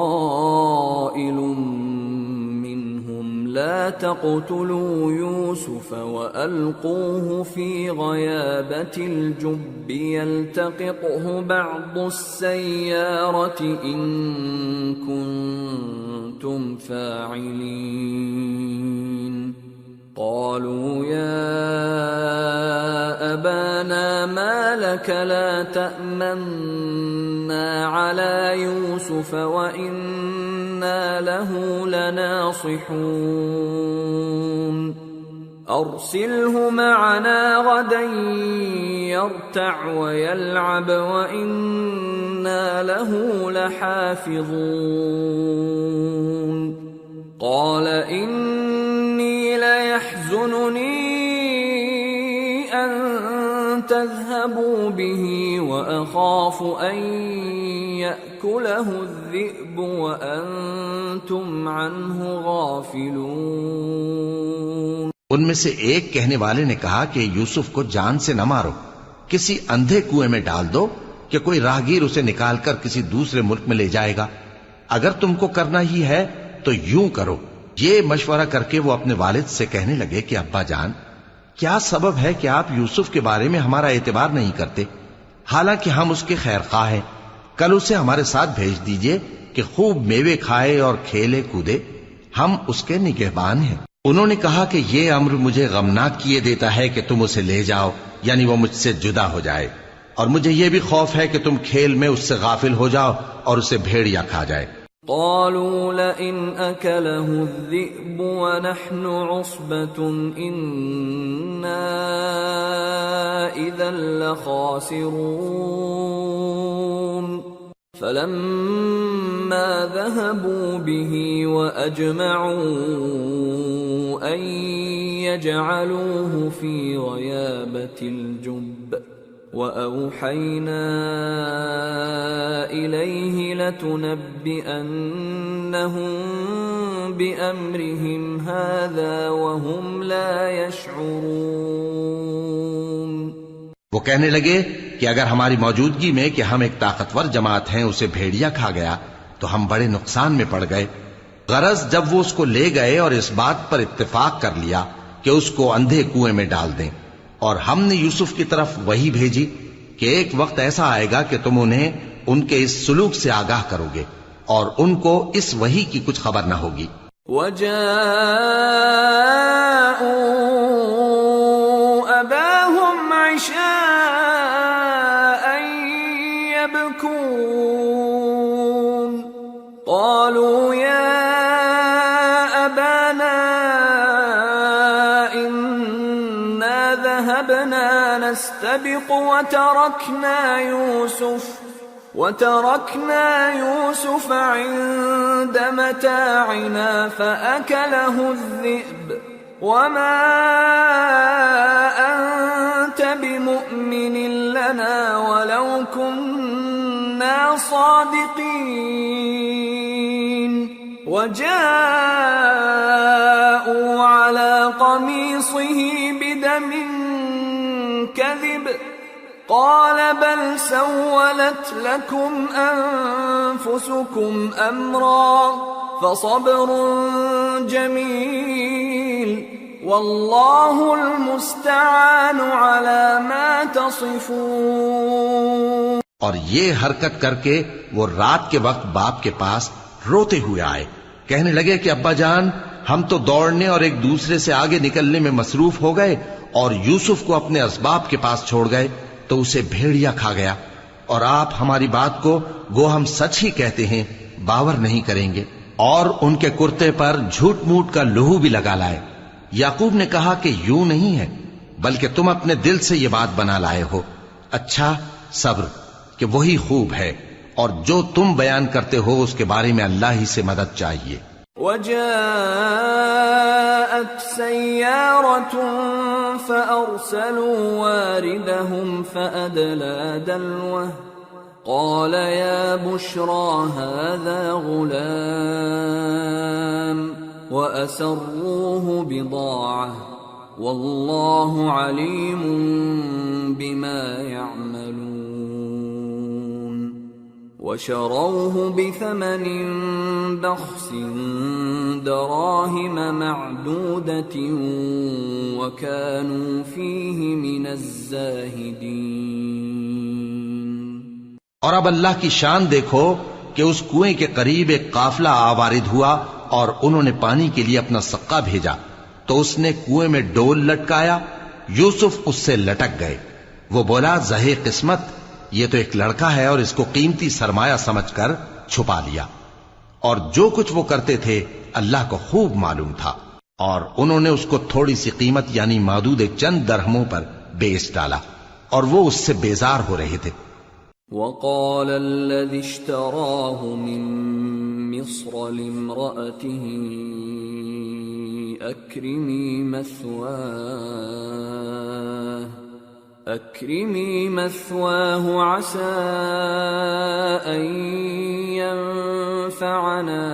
منهم لا تقتلوا يوسف وألقوه في غيابة الجب يلتقطه بعض السيارة إن كنتم فاعلين. قالوا يا أبانا ما لك لا تأمنا يوسف وإنا له لناصحون أرسله معنا غدا يرتع ويلعب وإنا له لحافظون قال إني ليحزنني أن تذهبوا به وأخاف أن يأكله الذئب وأنتم عنه غافلون۔ ان میں سے ایک کہنے والے نے کہا کہ یوسف کو جان سے نہ مارو، کسی اندھے کنویں میں ڈال دو کہ کوئی راہگیر اسے نکال کر کسی دوسرے ملک میں لے جائے گا۔ اگر تم کو کرنا ہی ہے تو یوں کرو۔ یہ مشورہ کر کے وہ اپنے والد سے کہنے لگے کہ ابا جان، کیا سبب ہے کہ آپ یوسف کے بارے میں ہمارا اعتبار نہیں کرتے؟ حالانکہ ہم اس کے خیر خواہ ہیں۔ کل اسے ہمارے ساتھ بھیج دیجئے کہ خوب میوے کھائے اور کھیلے کودے، ہم اس کے نگہبان ہیں۔ انہوں نے کہا کہ یہ امر مجھے غمناک کیے دیتا ہے کہ تم اسے لے جاؤ، یعنی وہ مجھ سے جدا ہو جائے، اور مجھے یہ بھی خوف ہے کہ تم کھیل میں اس سے غافل ہو جاؤ اور اسے بھیڑیا کھا جائے۔ قالوا لئن أكله الذئب ونحن عصبة إنا إذا لخاسرون فلما ذهبوا به وأجمعوا أن يجعلوه في غيابة الجب وأوحينا إليه لتنبئنهم بأمرهم هذا وهم لا يشعرون۔ وہ کہنے لگے کہ اگر ہماری موجودگی میں کہ ہم ایک طاقتور جماعت ہیں اسے بھیڑیا کھا گیا تو ہم بڑے نقصان میں پڑ گئے۔ غرض جب وہ اس کو لے گئے اور اس بات پر اتفاق کر لیا کہ اس کو اندھے کنویں میں ڈال دیں، اور ہم نے یوسف کی طرف وحی بھیجی کہ ایک وقت ایسا آئے گا کہ تم انہیں ان کے اس سلوک سے آگاہ کرو گے اور ان کو اس وحی کی کچھ خبر نہ ہوگی۔ وَجَاءُوا أَبَاهُمْ عِشَاءً يَبْكُونَ قَالُوا يَا أَبَانَا ذهبنا نستبق وتركنا يوسف عند متاعنا فأكله الذئب وما أنت بمؤمن لنا ولو كنا صادقين وجاءوا على قميصه بدم كذب قال بل سولت لكم أنفسكم أمرا فصبر جميل والله المستعان على ما تصفون۔ اور یہ حرکت کر کے وہ رات کے وقت باپ کے پاس روتے ہوئے آئے، کہنے لگے کہ ابا جان، ہم تو دوڑنے اور ایک دوسرے سے آگے نکلنے میں مصروف ہو گئے اور یوسف کو اپنے اسباب کے پاس چھوڑ گئے تو اسے بھیڑیا کھا گیا، اور آپ ہماری بات کو گو ہم سچ ہی کہتے ہیں باور نہیں کریں گے۔ اور ان کے کرتے پر جھوٹ موٹ کا لہو بھی لگا لائے۔ یعقوب نے کہا کہ یوں نہیں ہے، بلکہ تم اپنے دل سے یہ بات بنا لائے ہو۔ اچھا صبر کہ وہی خوب ہے، اور جو تم بیان کرتے ہو اس کے بارے میں اللہ ہی سے مدد چاہیے۔ وجاءت سيارة فأرسلوا واردهم فأدلى دلوه قال يا بشرى هذا غلام وأسروه بضاعة والله عليم بما يعملون وشروه بثمن بخس دراهم معدودة وكانوا فيه من الزاهدين۔ اور اب اللہ کی شان دیکھو کہ اس کنویں کے قریب ایک قافلہ آوارد ہوا اور انہوں نے پانی کے لیے اپنا سقا بھیجا تو اس نے کنویں میں ڈول لٹکایا، یوسف اس سے لٹک گئے۔ وہ بولا زہے قسمت، یہ تو ایک لڑکا ہے اور اس کو قیمتی سرمایہ سمجھ کر چھپا لیا، اور جو کچھ وہ کرتے تھے اللہ کو خوب معلوم تھا، اور انہوں نے اس کو تھوڑی سی قیمت یعنی معدود چند درہموں پر بیچ ڈالا، اور وہ اس سے بیزار ہو رہے تھے۔ وقال الذي اشتراه من مصر لامرأته أكرمي مثواه عسى أن ينفعنا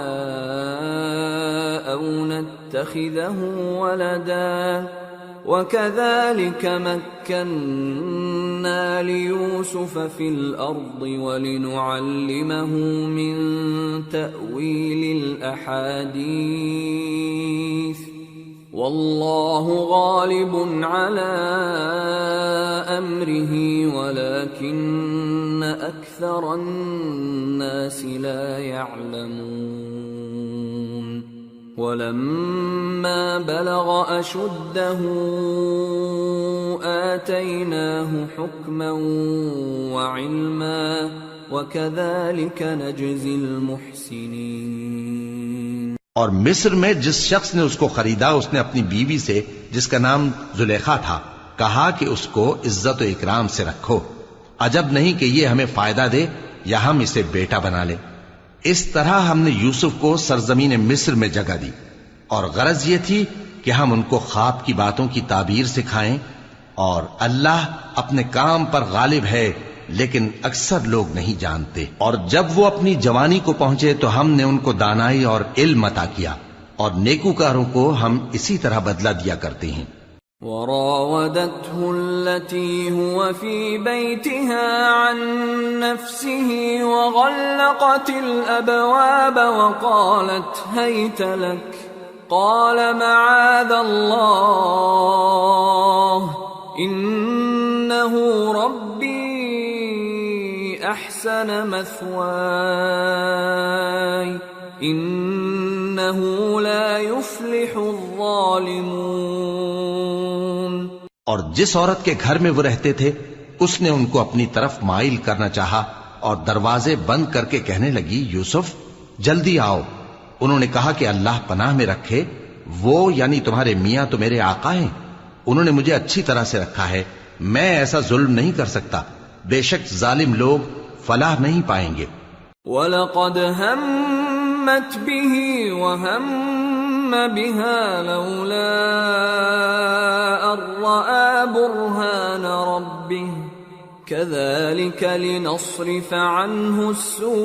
أو نتخذه ولدا وكذلك مكنا ليوسف في الأرض ولنعلمه من تأويل الأحاديث والله غالب على أمره ولكن أكثر الناس لا يعلمون ولما بلغ أشده آتيناه حكما وعلما وكذلك نجزي المحسنين۔ اور مصر میں جس شخص نے اس کو خریدا، اس نے اپنی بیوی سے جس کا نام زلیخا تھا کہا کہ اس کو عزت و اکرام سے رکھو، عجب نہیں کہ یہ ہمیں فائدہ دے یا ہم اسے بیٹا بنا لیں۔ اس طرح ہم نے یوسف کو سرزمین مصر میں جگہ دی، اور غرض یہ تھی کہ ہم ان کو خواب کی باتوں کی تعبیر سکھائیں، اور اللہ اپنے کام پر غالب ہے لیکن اکثر لوگ نہیں جانتے۔ اور جب وہ اپنی جوانی کو پہنچے تو ہم نے ان کو دانائی اور علم عطا کیا، اور نیکوکاروں کو ہم اسی طرح بدلہ دیا کرتے ہیں۔ وراودته التي هو في بيتها عن نفسه وغلقت الأبواب وقالت هيت لك قال معاذ الله إنه ربي أحسن مثواي إنه لا يفلح الظالمون۔ اور جس عورت کے گھر میں وہ رہتے تھے اس نے ان کو اپنی طرف مائل کرنا چاہا اور دروازے بند کر کے کہنے لگی یوسف جلدی آؤ۔ انہوں نے کہا کہ اللہ پناہ میں رکھے، وہ یعنی تمہارے میاں تو میرے آقا ہیں، انہوں نے مجھے اچھی طرح سے رکھا ہے، میں ایسا ظلم نہیں کر سکتا، بے شک ظالم لوگ فلاح نہیں پائیں گے۔ وَلَقَدْ هَمَّتْ بِهِ وَهَمَّ بِهَا لَوْلَا أَن رَّأَىٰ بُرْهَانَ رَبِّهِ كَذَٰلِكَ لِنَصْرِفَ عَنْهُ السُّوءَ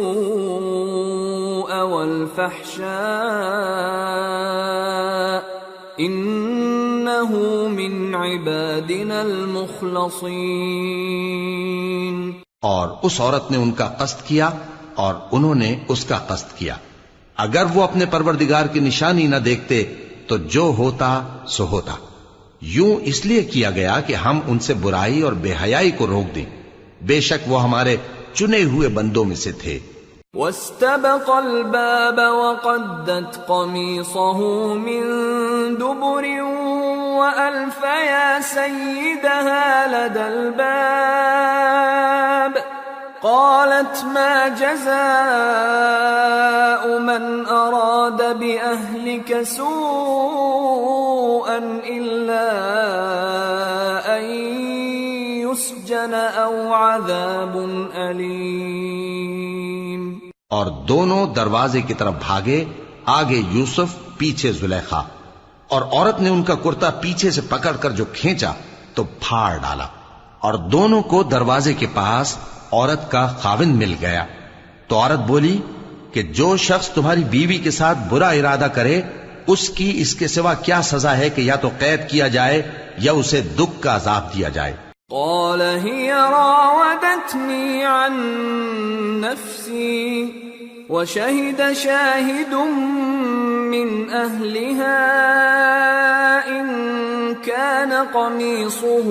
وَالْفَحْشَاءَ إِنَّهُ مِنْ عِبَادِنَا الْمُخْلَصِينَ۔ اور اس عورت نے ان کا قصد کیا اور انہوں نے اس کا قصد کیا، اگر وہ اپنے پروردگار کی نشانی نہ دیکھتے تو جو ہوتا سو ہوتا۔ یوں اس لیے کیا گیا کہ ہم ان سے برائی اور بے حیائی کو روک دیں، بے شک وہ ہمارے چنے ہوئے بندوں میں سے تھے۔ وَاسْتَبَقَ الْبَابَ وَقَدَّتْ قَمِيصَهُ مِن دُبُرٍ وَأَلْفَ يَا سَيِّدَهَا لَدَى الْبَابِ قالت ما جزاء من أراد بأهلك سوءا إلا أن يسجن أو عذاب أليم۔ اور دونوں دروازے کی طرف بھاگے، آگے یوسف پیچھے زلیخا، اور عورت نے ان کا کرتا پیچھے سے پکڑ کر جو کھینچا تو پھاڑ ڈالا، اور دونوں کو دروازے کے پاس عورت کا خاوند مل گیا۔ تو عورت بولی کہ جو شخص تمہاری بیوی کے ساتھ برا ارادہ کرے اس کی اس کے سوا کیا سزا ہے کہ یا تو قید کیا جائے یا اسے دکھ کا عذاب دیا جائے۔ قال هي راودتني عن نفسي وشهد شاهد من أهلها إن كان قميصه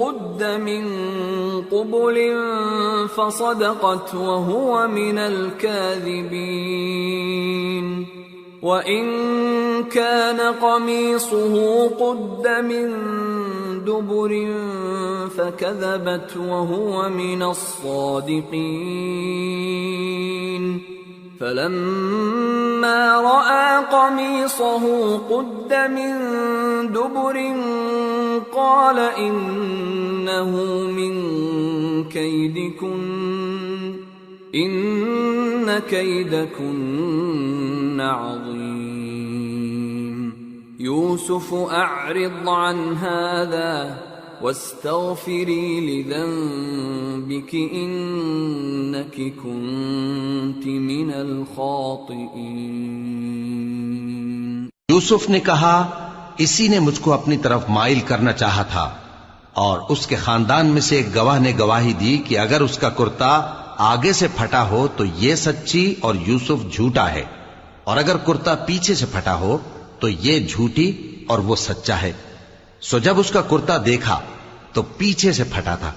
قد من قبل فصدقت وهو من الكاذبين وَإِن كَانَ قَمِيصُهُ قُدَّ مِن دُبُرٍ فَكَذَبَتْ وَهُوَ مِنَ الصَّادِقِينَ فلما رأى قميصه قد من دبر قال إنه من كيدكن إن كيدكن عظيم يوسف أعرض عن هذا واستغفری لذنبک انک کنت من الخاطئین۔ یوسف نے کہا اسی نے مجھ کو اپنی طرف مائل کرنا چاہا تھا، اور اس کے خاندان میں سے ایک گواہ نے گواہی دی کہ اگر اس کا کرتا آگے سے پھٹا ہو تو یہ سچی اور یوسف جھوٹا ہے، اور اگر کرتا پیچھے سے پھٹا ہو تو یہ جھوٹی اور وہ سچا ہے۔ سو جب اس کا کرتا دیکھا تو پیچھے سے پھٹا تھا،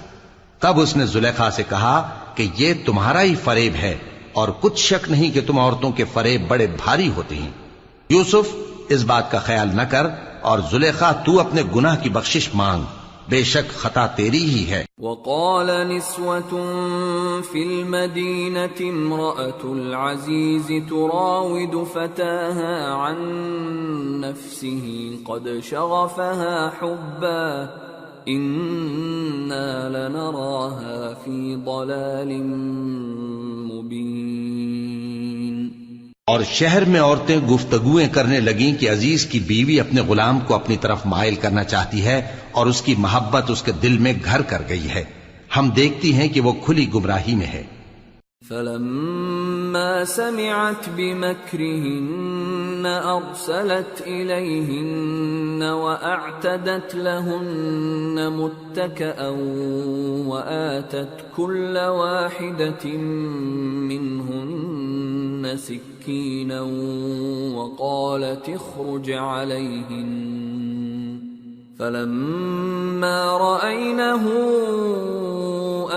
تب اس نے زلیخا سے کہا کہ یہ تمہارا ہی فریب ہے، اور کچھ شک نہیں کہ تم عورتوں کے فریب بڑے بھاری ہوتے ہیں۔ یوسف اس بات کا خیال نہ کر، اور زلیخا تو اپنے گناہ کی بخشش مانگ، بے شک خطا تیری ہی ہے۔ وقال نسوة في المدينة امرأة العزيز تراود فتاها عن نفسه قد شغفها حبا إنا لنراها في ضلال مبين۔ اور شہر میں عورتیں گفتگویں کرنے لگیں کہ عزیز کی بیوی اپنے غلام کو اپنی طرف مائل کرنا چاہتی ہے، اور اس کی محبت اس کے دل میں گھر کر گئی ہے، ہم دیکھتی ہیں کہ وہ کھلی گمراہی میں ہے۔ فلما سمعت بمكرهن أرسلت إليهن وأعتدت لهن متكئا وآتت كل واحدة منهن سكينا وقالت اخرج عليهن فلما رأينه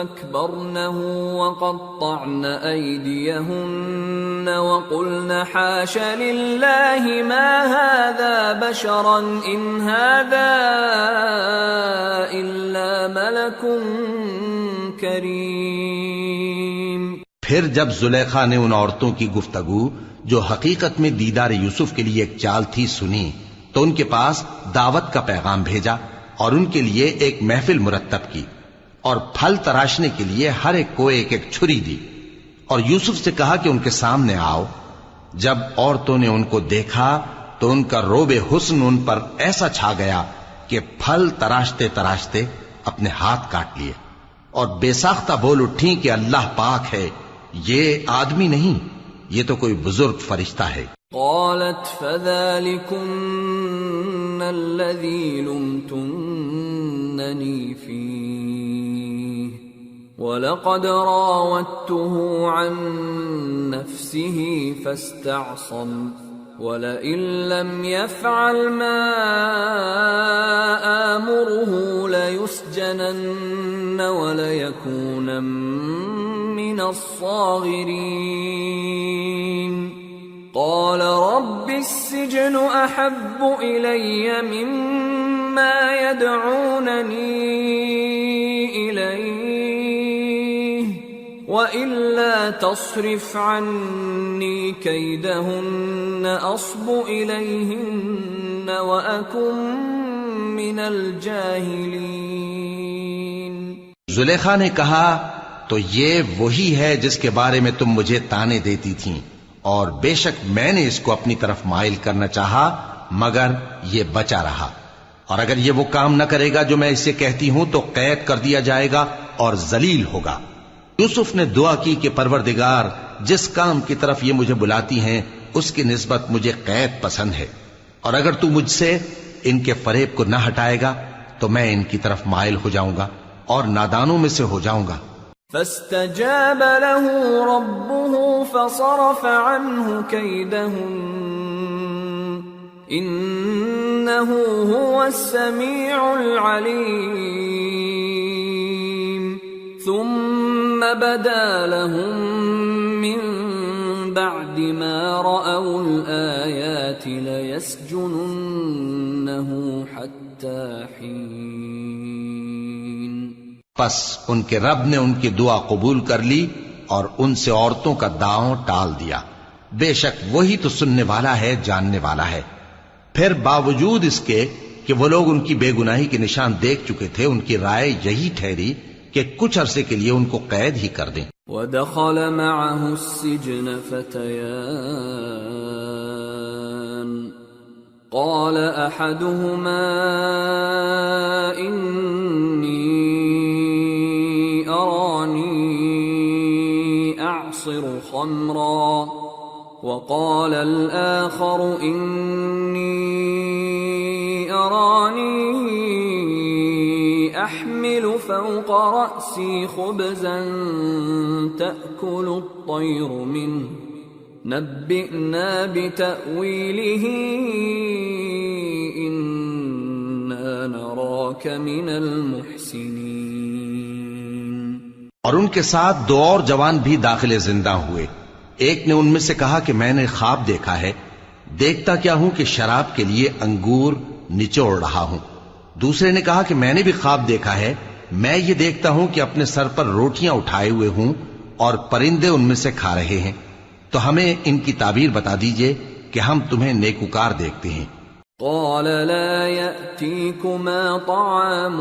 أكبرنه وقطعن أيديهن وقلن حاش لله ما هذا بشرا إن هذا إلا ملك كريم۔ پھر جب زلیخا نے ان عورتوں کی گفتگو جو حقیقت میں دیدار یوسف کے لیے ایک چال تھی سنی، تو ان کے پاس دعوت کا پیغام بھیجا اور ان کے لیے ایک محفل مرتب کی، اور پھل تراشنے کے لیے ہر ایک کو ایک ایک چھری دی، اور یوسف سے کہا کہ ان کے سامنے آؤ۔ جب عورتوں نے ان کو دیکھا تو ان کا روب حسن ان پر ایسا چھا گیا کہ پھل تراشتے تراشتے اپنے ہاتھ کاٹ لیے، اور بے ساختہ بول اٹھیں کہ اللہ پاک ہے، یہ آدمی نہیں، یہ تو کوئی بزرگ فرشتہ ہے۔ قالت فذلكن الذي لمتنني فيه ولقد راودته عن نفسه فاستعصم ولئن لم يفعل ما آمره ليسجنن وليكونن من الصاغرين۔ قال رب السجن أحب إلي مما يدعونني إليه وإلا تصرف عني كيدهن أصب إليهن وأكن من الجاهلين۔ زلیخا نے کہا تو یہ وہی ہے جس کے بارے میں تم مجھے طعنے دیتی تھیں، اور بے شک میں نے اس کو اپنی طرف مائل کرنا چاہا مگر یہ بچا رہا، اور اگر یہ وہ کام نہ کرے گا جو میں اسے کہتی ہوں تو قید کر دیا جائے گا اور ذلیل ہوگا۔ یوسف نے دعا کی کہ پروردگار جس کام کی طرف یہ مجھے بلاتی ہیں اس کی نسبت مجھے قید پسند ہے، اور اگر تو مجھ سے ان کے فریب کو نہ ہٹائے گا تو میں ان کی طرف مائل ہو جاؤں گا اور نادانوں میں سے ہو جاؤں گا۔ فاستجاب له ربه فصرف عنه كيدهن إنه هو السميع العليم ثم بدا لهم من بعد ما رأوا الآيات ليسجننه حتى حين۔ پس ان کے رب نے ان کی دعا قبول کر لی اور ان سے عورتوں کا داؤں ٹال دیا، بے شک وہی تو سننے والا ہے، جاننے والا ہے۔ پھر باوجود اس کے کہ وہ لوگ ان کی بے گناہی کے نشان دیکھ چکے تھے، ان کی رائے یہی ٹھہری کہ کچھ عرصے کے لیے ان کو قید ہی کر دیں۔ وَدَخَلَ مَعَهُ السِّجْنَ فَتَيَانِ قَالَ أَحَدُهُمَا إِنِّي أَرَانِي أَعْصِرُ خَمْرًا وَقَالَ الْآخَرُ إِنِّي أَرَانِي أَحْمِلُ فَوْقَ رَأْسِي خُبْزًا تَأْكُلُ الطَّيْرُ مِنْهُ نَبِّئْنَا بِتَأْوِيلِهِ إِنَّا نَرَاكَ مِنَ الْمُحْسِنِينَ۔ اور ان کے ساتھ دو اور جوان بھی داخل زندہ ہوئے۔ ایک نے ان میں سے کہا کہ میں نے خواب دیکھا ہے، دیکھتا کیا ہوں کہ شراب کے لیے انگور نچوڑ رہا ہوں۔ دوسرے نے کہا کہ میں نے بھی خواب دیکھا ہے، میں یہ دیکھتا ہوں کہ اپنے سر پر روٹیاں اٹھائے ہوئے ہوں اور پرندے ان میں سے کھا رہے ہیں، تو ہمیں ان کی تعبیر بتا دیجئے کہ ہم تمہیں نیکوکار دیکھتے ہیں۔ قال لا يأتيكما طعام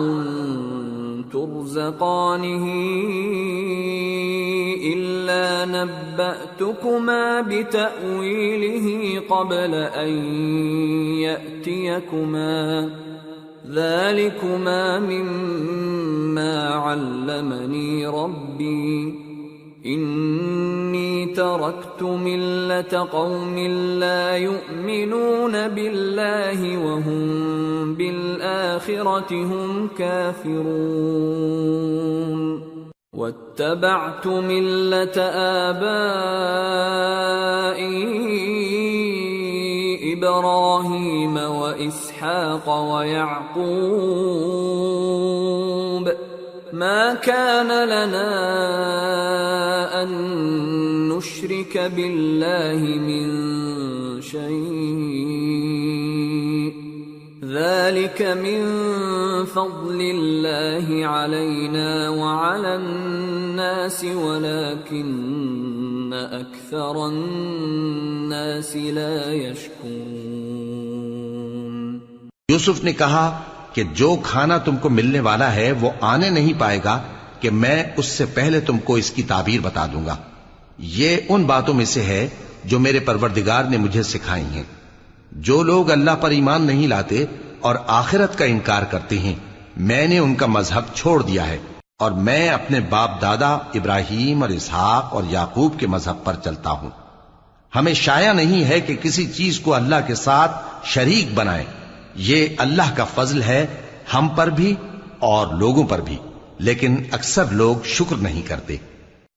ترزقانه إلا نبأتكما بتأويله قبل أن يأتيكما ذلكما مما علمني ربي إني تركت ملة قوم لا يؤمنون بالله وهم بالآخرة هم كافرون واتبعت ملة آبائي إبراهيم وإسحاق ويعقوب ما كان لنا أن نشرك بالله من شيء ذلك من فضل الله علينا وعلى الناس ولكن أكثر الناس لا يشكرون۔ یوسف نے کہا کہ جو کھانا تم کو ملنے والا ہے وہ آنے نہیں پائے گا کہ میں اس سے پہلے تم کو اس کی تعبیر بتا دوں گا۔ یہ ان باتوں میں سے ہے جو میرے پروردگار نے مجھے سکھائی ہیں۔ جو لوگ اللہ پر ایمان نہیں لاتے اور آخرت کا انکار کرتے ہیں، میں نے ان کا مذہب چھوڑ دیا ہے اور میں اپنے باپ دادا ابراہیم اور اسحاق اور یعقوب کے مذہب پر چلتا ہوں۔ ہمیں شایع نہیں ہے کہ کسی چیز کو اللہ کے ساتھ شریک بنائیں، یہ اللہ کا فضل ہے ہم پر بھی اور لوگوں پر بھی، لیکن اکثر لوگ شکر نہیں کرتے۔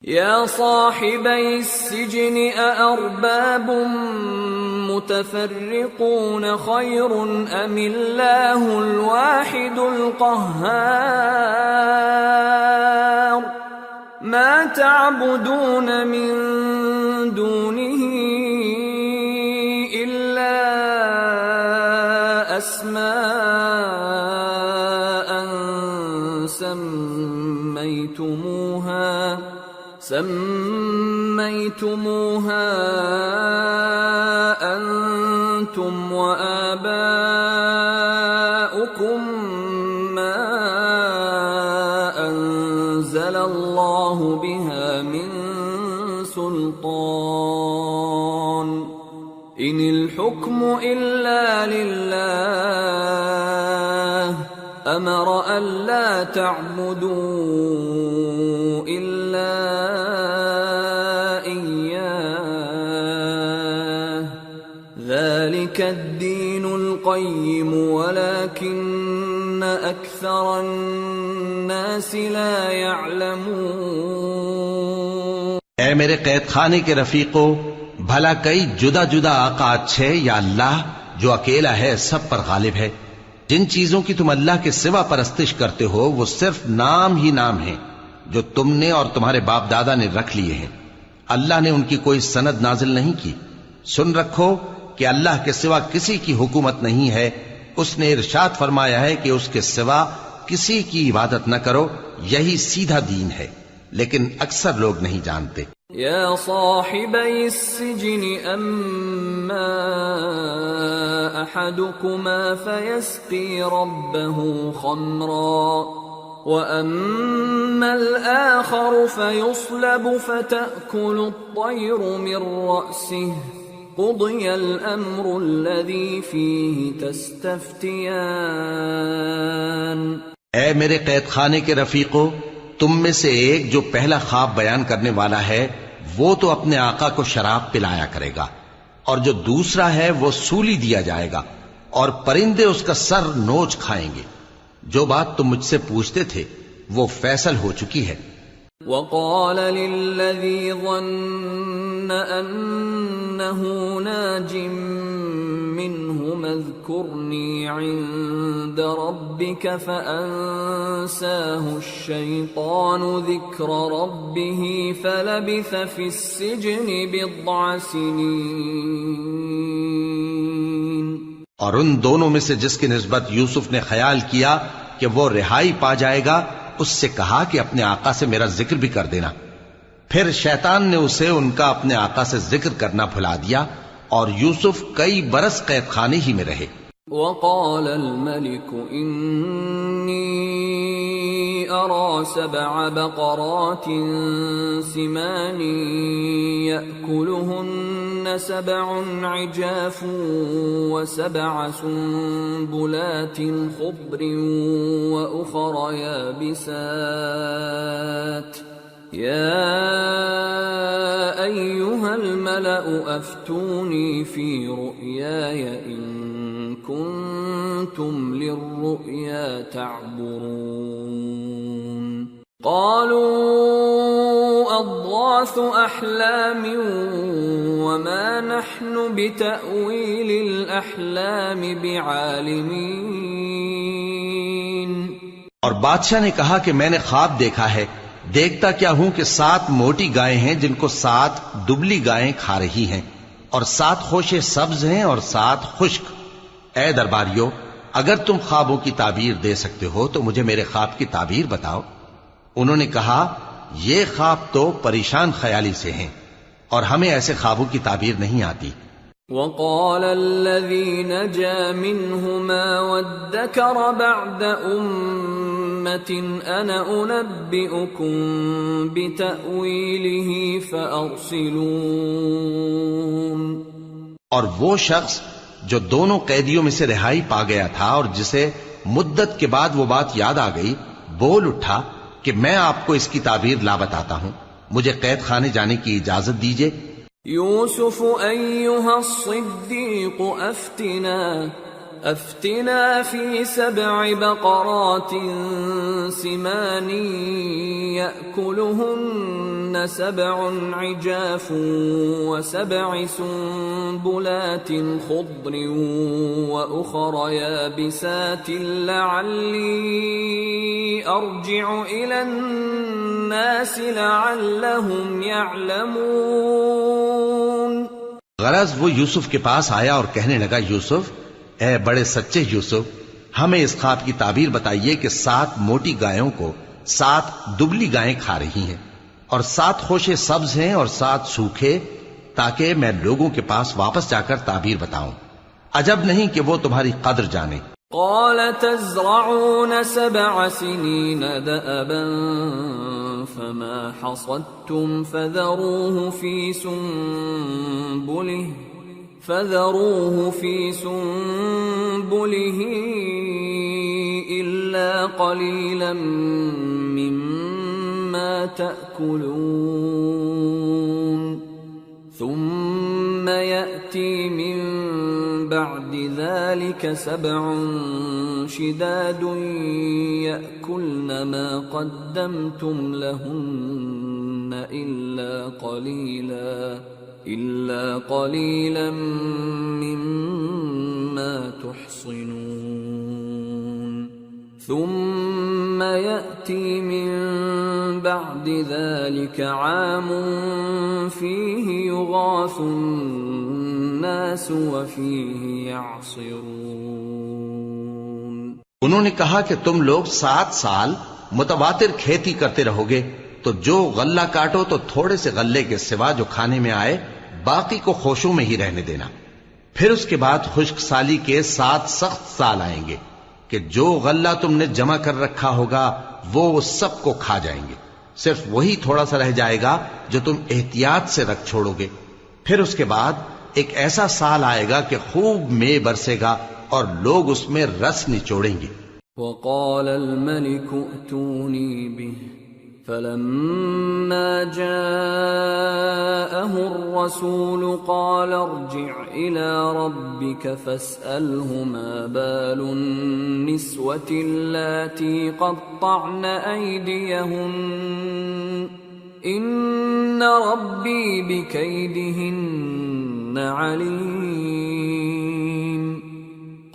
یا صاحبی السجن اارباب متفرقون خیر ام اللہ الواحد القہار ما تعبدون من دونه الا اسماء سميتموها أنتم وآباؤكم ما أنزل الله بها من سلطان إن الحكم إلا لله أمر ألا تعبدوا إلا إياه ذلك الدين القيم ولكن أكثر الناس لا يعلمون۔ اے میرے قید خانے کے رفیقو، بھلا کئی جدا جدا آقا اچھے یا اللہ جو اکیلا ہے سب پر غالب ہے؟ جن چیزوں کی تم اللہ کے سوا پرستش کرتے ہو وہ صرف نام ہی نام ہیں جو تم نے اور تمہارے باپ دادا نے رکھ لیے ہیں، اللہ نے ان کی کوئی سند نازل نہیں کی۔ سن رکھو کہ اللہ کے سوا کسی کی حکومت نہیں ہے، اس نے ارشاد فرمایا ہے کہ اس کے سوا کسی کی عبادت نہ کرو، یہی سیدھا دین ہے۔ لیکن اکثر لوگ نہیں جانتے۔ يا صاحبي السجن أما أحدكما فيسقي ربه خمرا وأما الآخر فيصلب فتأكل الطير من رأسه قضي الأمر الذي فيه تستفتيان۔ اے میرے قید خانے کے رفیقو، تم میں سے ایک جو پہلا خواب بیان کرنے والا ہے وہ تو اپنے آقا کو شراب پلایا کرے گا، اور جو دوسرا ہے وہ سولی دیا جائے گا، اور پرندے اس کا سر نوچ کھائیں گے۔ جو بات تم مجھ سے پوچھتے تھے وہ فیصل ہو چکی ہے۔ وقال للذي ظن أنه ناج منهما اذكرني عند ربك فأنساه الشيطان ذكر ربه فلبث في السجن بضع سنين۔ اور ان دونوں میں سے جس کی نسبت یوسف نے خیال کیا کہ وہ رہائی پا جائے گا، اس سے کہا کہ اپنے آقا سے میرا ذکر بھی کر دینا۔ پھر شیطان نے اسے ان کا اپنے آقا سے ذکر کرنا بھلا دیا، اور یوسف کئی برس قید خانے ہی میں رہے۔ وقال الملك إني أرى 7 بقرات سمان يأكلهن 7 عجاف و7 سنبلات خضر وأخر يابسات يا أيها الملأ أفتوني في رؤياي إن كنتم للرؤيا تعبرون۔ قالوا أضغاث أحلام وما نحن بتأويل الأحلام بعالمين۔ اور بادشاہ نے کہا کہ میں نے خواب دیکھا ہے، دیکھتا کیا ہوں کہ 7 موٹی گائیں ہیں جن کو 7 دبلی گائیں کھا رہی ہیں، اور 7 خوشے سبز ہیں اور 7 خشک۔ اے درباریو، اگر تم خوابوں کی تعبیر دے سکتے ہو تو مجھے میرے خواب کی تعبیر بتاؤ۔ انہوں نے کہا یہ خواب تو پریشان خیالی سے ہیں، اور ہمیں ایسے خوابوں کی تعبیر نہیں آتی۔ وقال الذي نجا منهما وادكر بعد أمة أنا أنبئكم بتأويله فأرسلون۔ اور وہ شخص جو دونوں قیدیوں میں سے رہائی پا گیا تھا اور جسے مدت کے بعد وہ بات یاد آ گئی، بول اٹھا کہ میں آپ کو اس کی تعبیر لا بتاتا ہوں، مجھے قید خانے جانے کی اجازت دیجیے۔ يوسف أيها الصديق أفتنا في 7 بقرات سمان يأكلهن 7 عجاف و7 سنبلات خضر وأخر يابسات لعلي أرجع إلى الناس لعلهم يعلمون۔ غرض وہ یوسف کے پاس آیا اور کہنے لگا، یوسف، اے بڑے سچے یوسف، ہمیں اس خواب کی تعبیر بتائیے کہ 7 موٹی گایوں کو 7 دبلی گائیں کھا رہی ہیں، اور 7 خوشے سبز ہیں اور 7 سوکھے، تاکہ میں لوگوں کے پاس واپس جا کر تعبیر بتاؤں۔ عجب نہیں کہ وہ تمہاری قدر جانے۔ قال تزرعون 7 سنين دأبا فما حصدتم فذروه في سنبله إلا قليلا مما تأكلون ثم يأتي من بعد ذلك 7 شداد يأكلن ما قدمتم لهن إلا قليلا مما تحصنون ثم يأتي من بعد ذلك عام فيه يغاث الناس وفيه يعصرون۔ انہوں نے کہا کہ تم لوگ 7 سال متواتر کھیتی کرتے رہو گے، تو جو غلہ کاٹو تو تھوڑے سے غلے کے سوا جو کھانے میں آئے باقی کو خوشوں میں ہی رہنے دینا. پھر اس کے بعد خشک سالی کے 7 سخت سال آئیں گے کہ جو غلہ تم نے جمع کر رکھا ہوگا وہ سب کو کھا جائیں گے، صرف وہی تھوڑا سا رہ جائے گا جو تم احتیاط سے رکھ چھوڑو گے. پھر اس کے بعد ایک ایسا سال آئے گا کہ خوب مے برسے گا اور لوگ اس میں رس نچوڑیں گے. وقال الملك ائتوني به فلما جاءه الرسول قال ارجع إلى ربك فاسأله ما بال النسوة اللاتي قطعن أيديهن إن ربي بكيدهن عليم.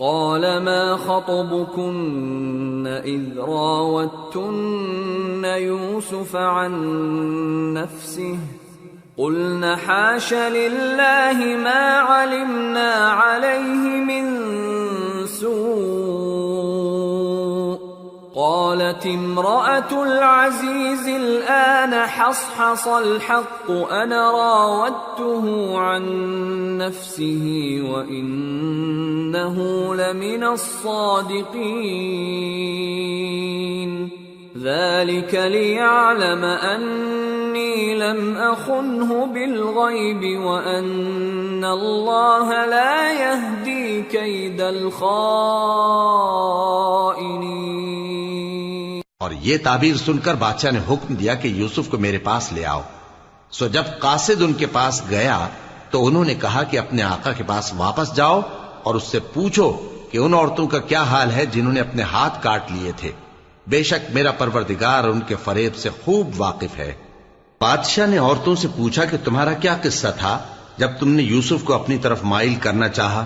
قال ما خطبكن إذ راوتن يوسف عن نفسه قلن حاش لله ما علمنا عليه من سوء. قالت امرأة العزيز الآن حصحص الحق أنا راودته عن نفسه وإنه لمن الصادقين. ذلك ليعلم أني لم أخنه بالغيب وأن الله لا يهدي كيد الخائنين. اور یہ تعبیر سن کر بادشاہ نے حکم دیا کہ یوسف کو میرے پاس لے آؤ. سو جب قاصد ان کے پاس گیا تو انہوں نے کہا کہ اپنے آقا کے پاس واپس جاؤ اور اس سے پوچھو کہ ان عورتوں کا کیا حال ہے جنہوں نے اپنے ہاتھ کاٹ لیے تھے. بے شک میرا پروردگار ان کے فریب سے خوب واقف ہے. بادشاہ نے عورتوں سے پوچھا کہ تمہارا کیا قصہ تھا جب تم نے یوسف کو اپنی طرف مائل کرنا چاہا؟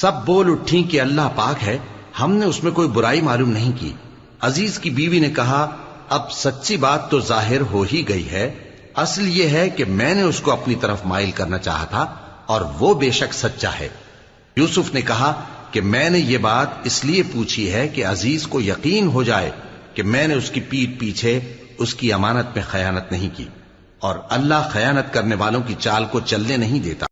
سب بول اٹھیں کہ اللہ پاک ہے، ہم نے اس میں کوئی برائی معلوم نہیں کی. عزیز کی بیوی نے کہا اب سچی بات تو ظاہر ہو ہی گئی ہے. اصل یہ ہے کہ میں نے اس کو اپنی طرف مائل کرنا چاہا تھا اور وہ بے شک سچا ہے. یوسف نے کہا کہ میں نے یہ بات اس لیے پوچھی ہے کہ عزیز کو یقین ہو جائے کہ میں نے اس کی پیٹھ پیچھے اس کی امانت میں خیانت نہیں کی، اور اللہ خیانت کرنے والوں کی چال کو چلنے نہیں دیتا.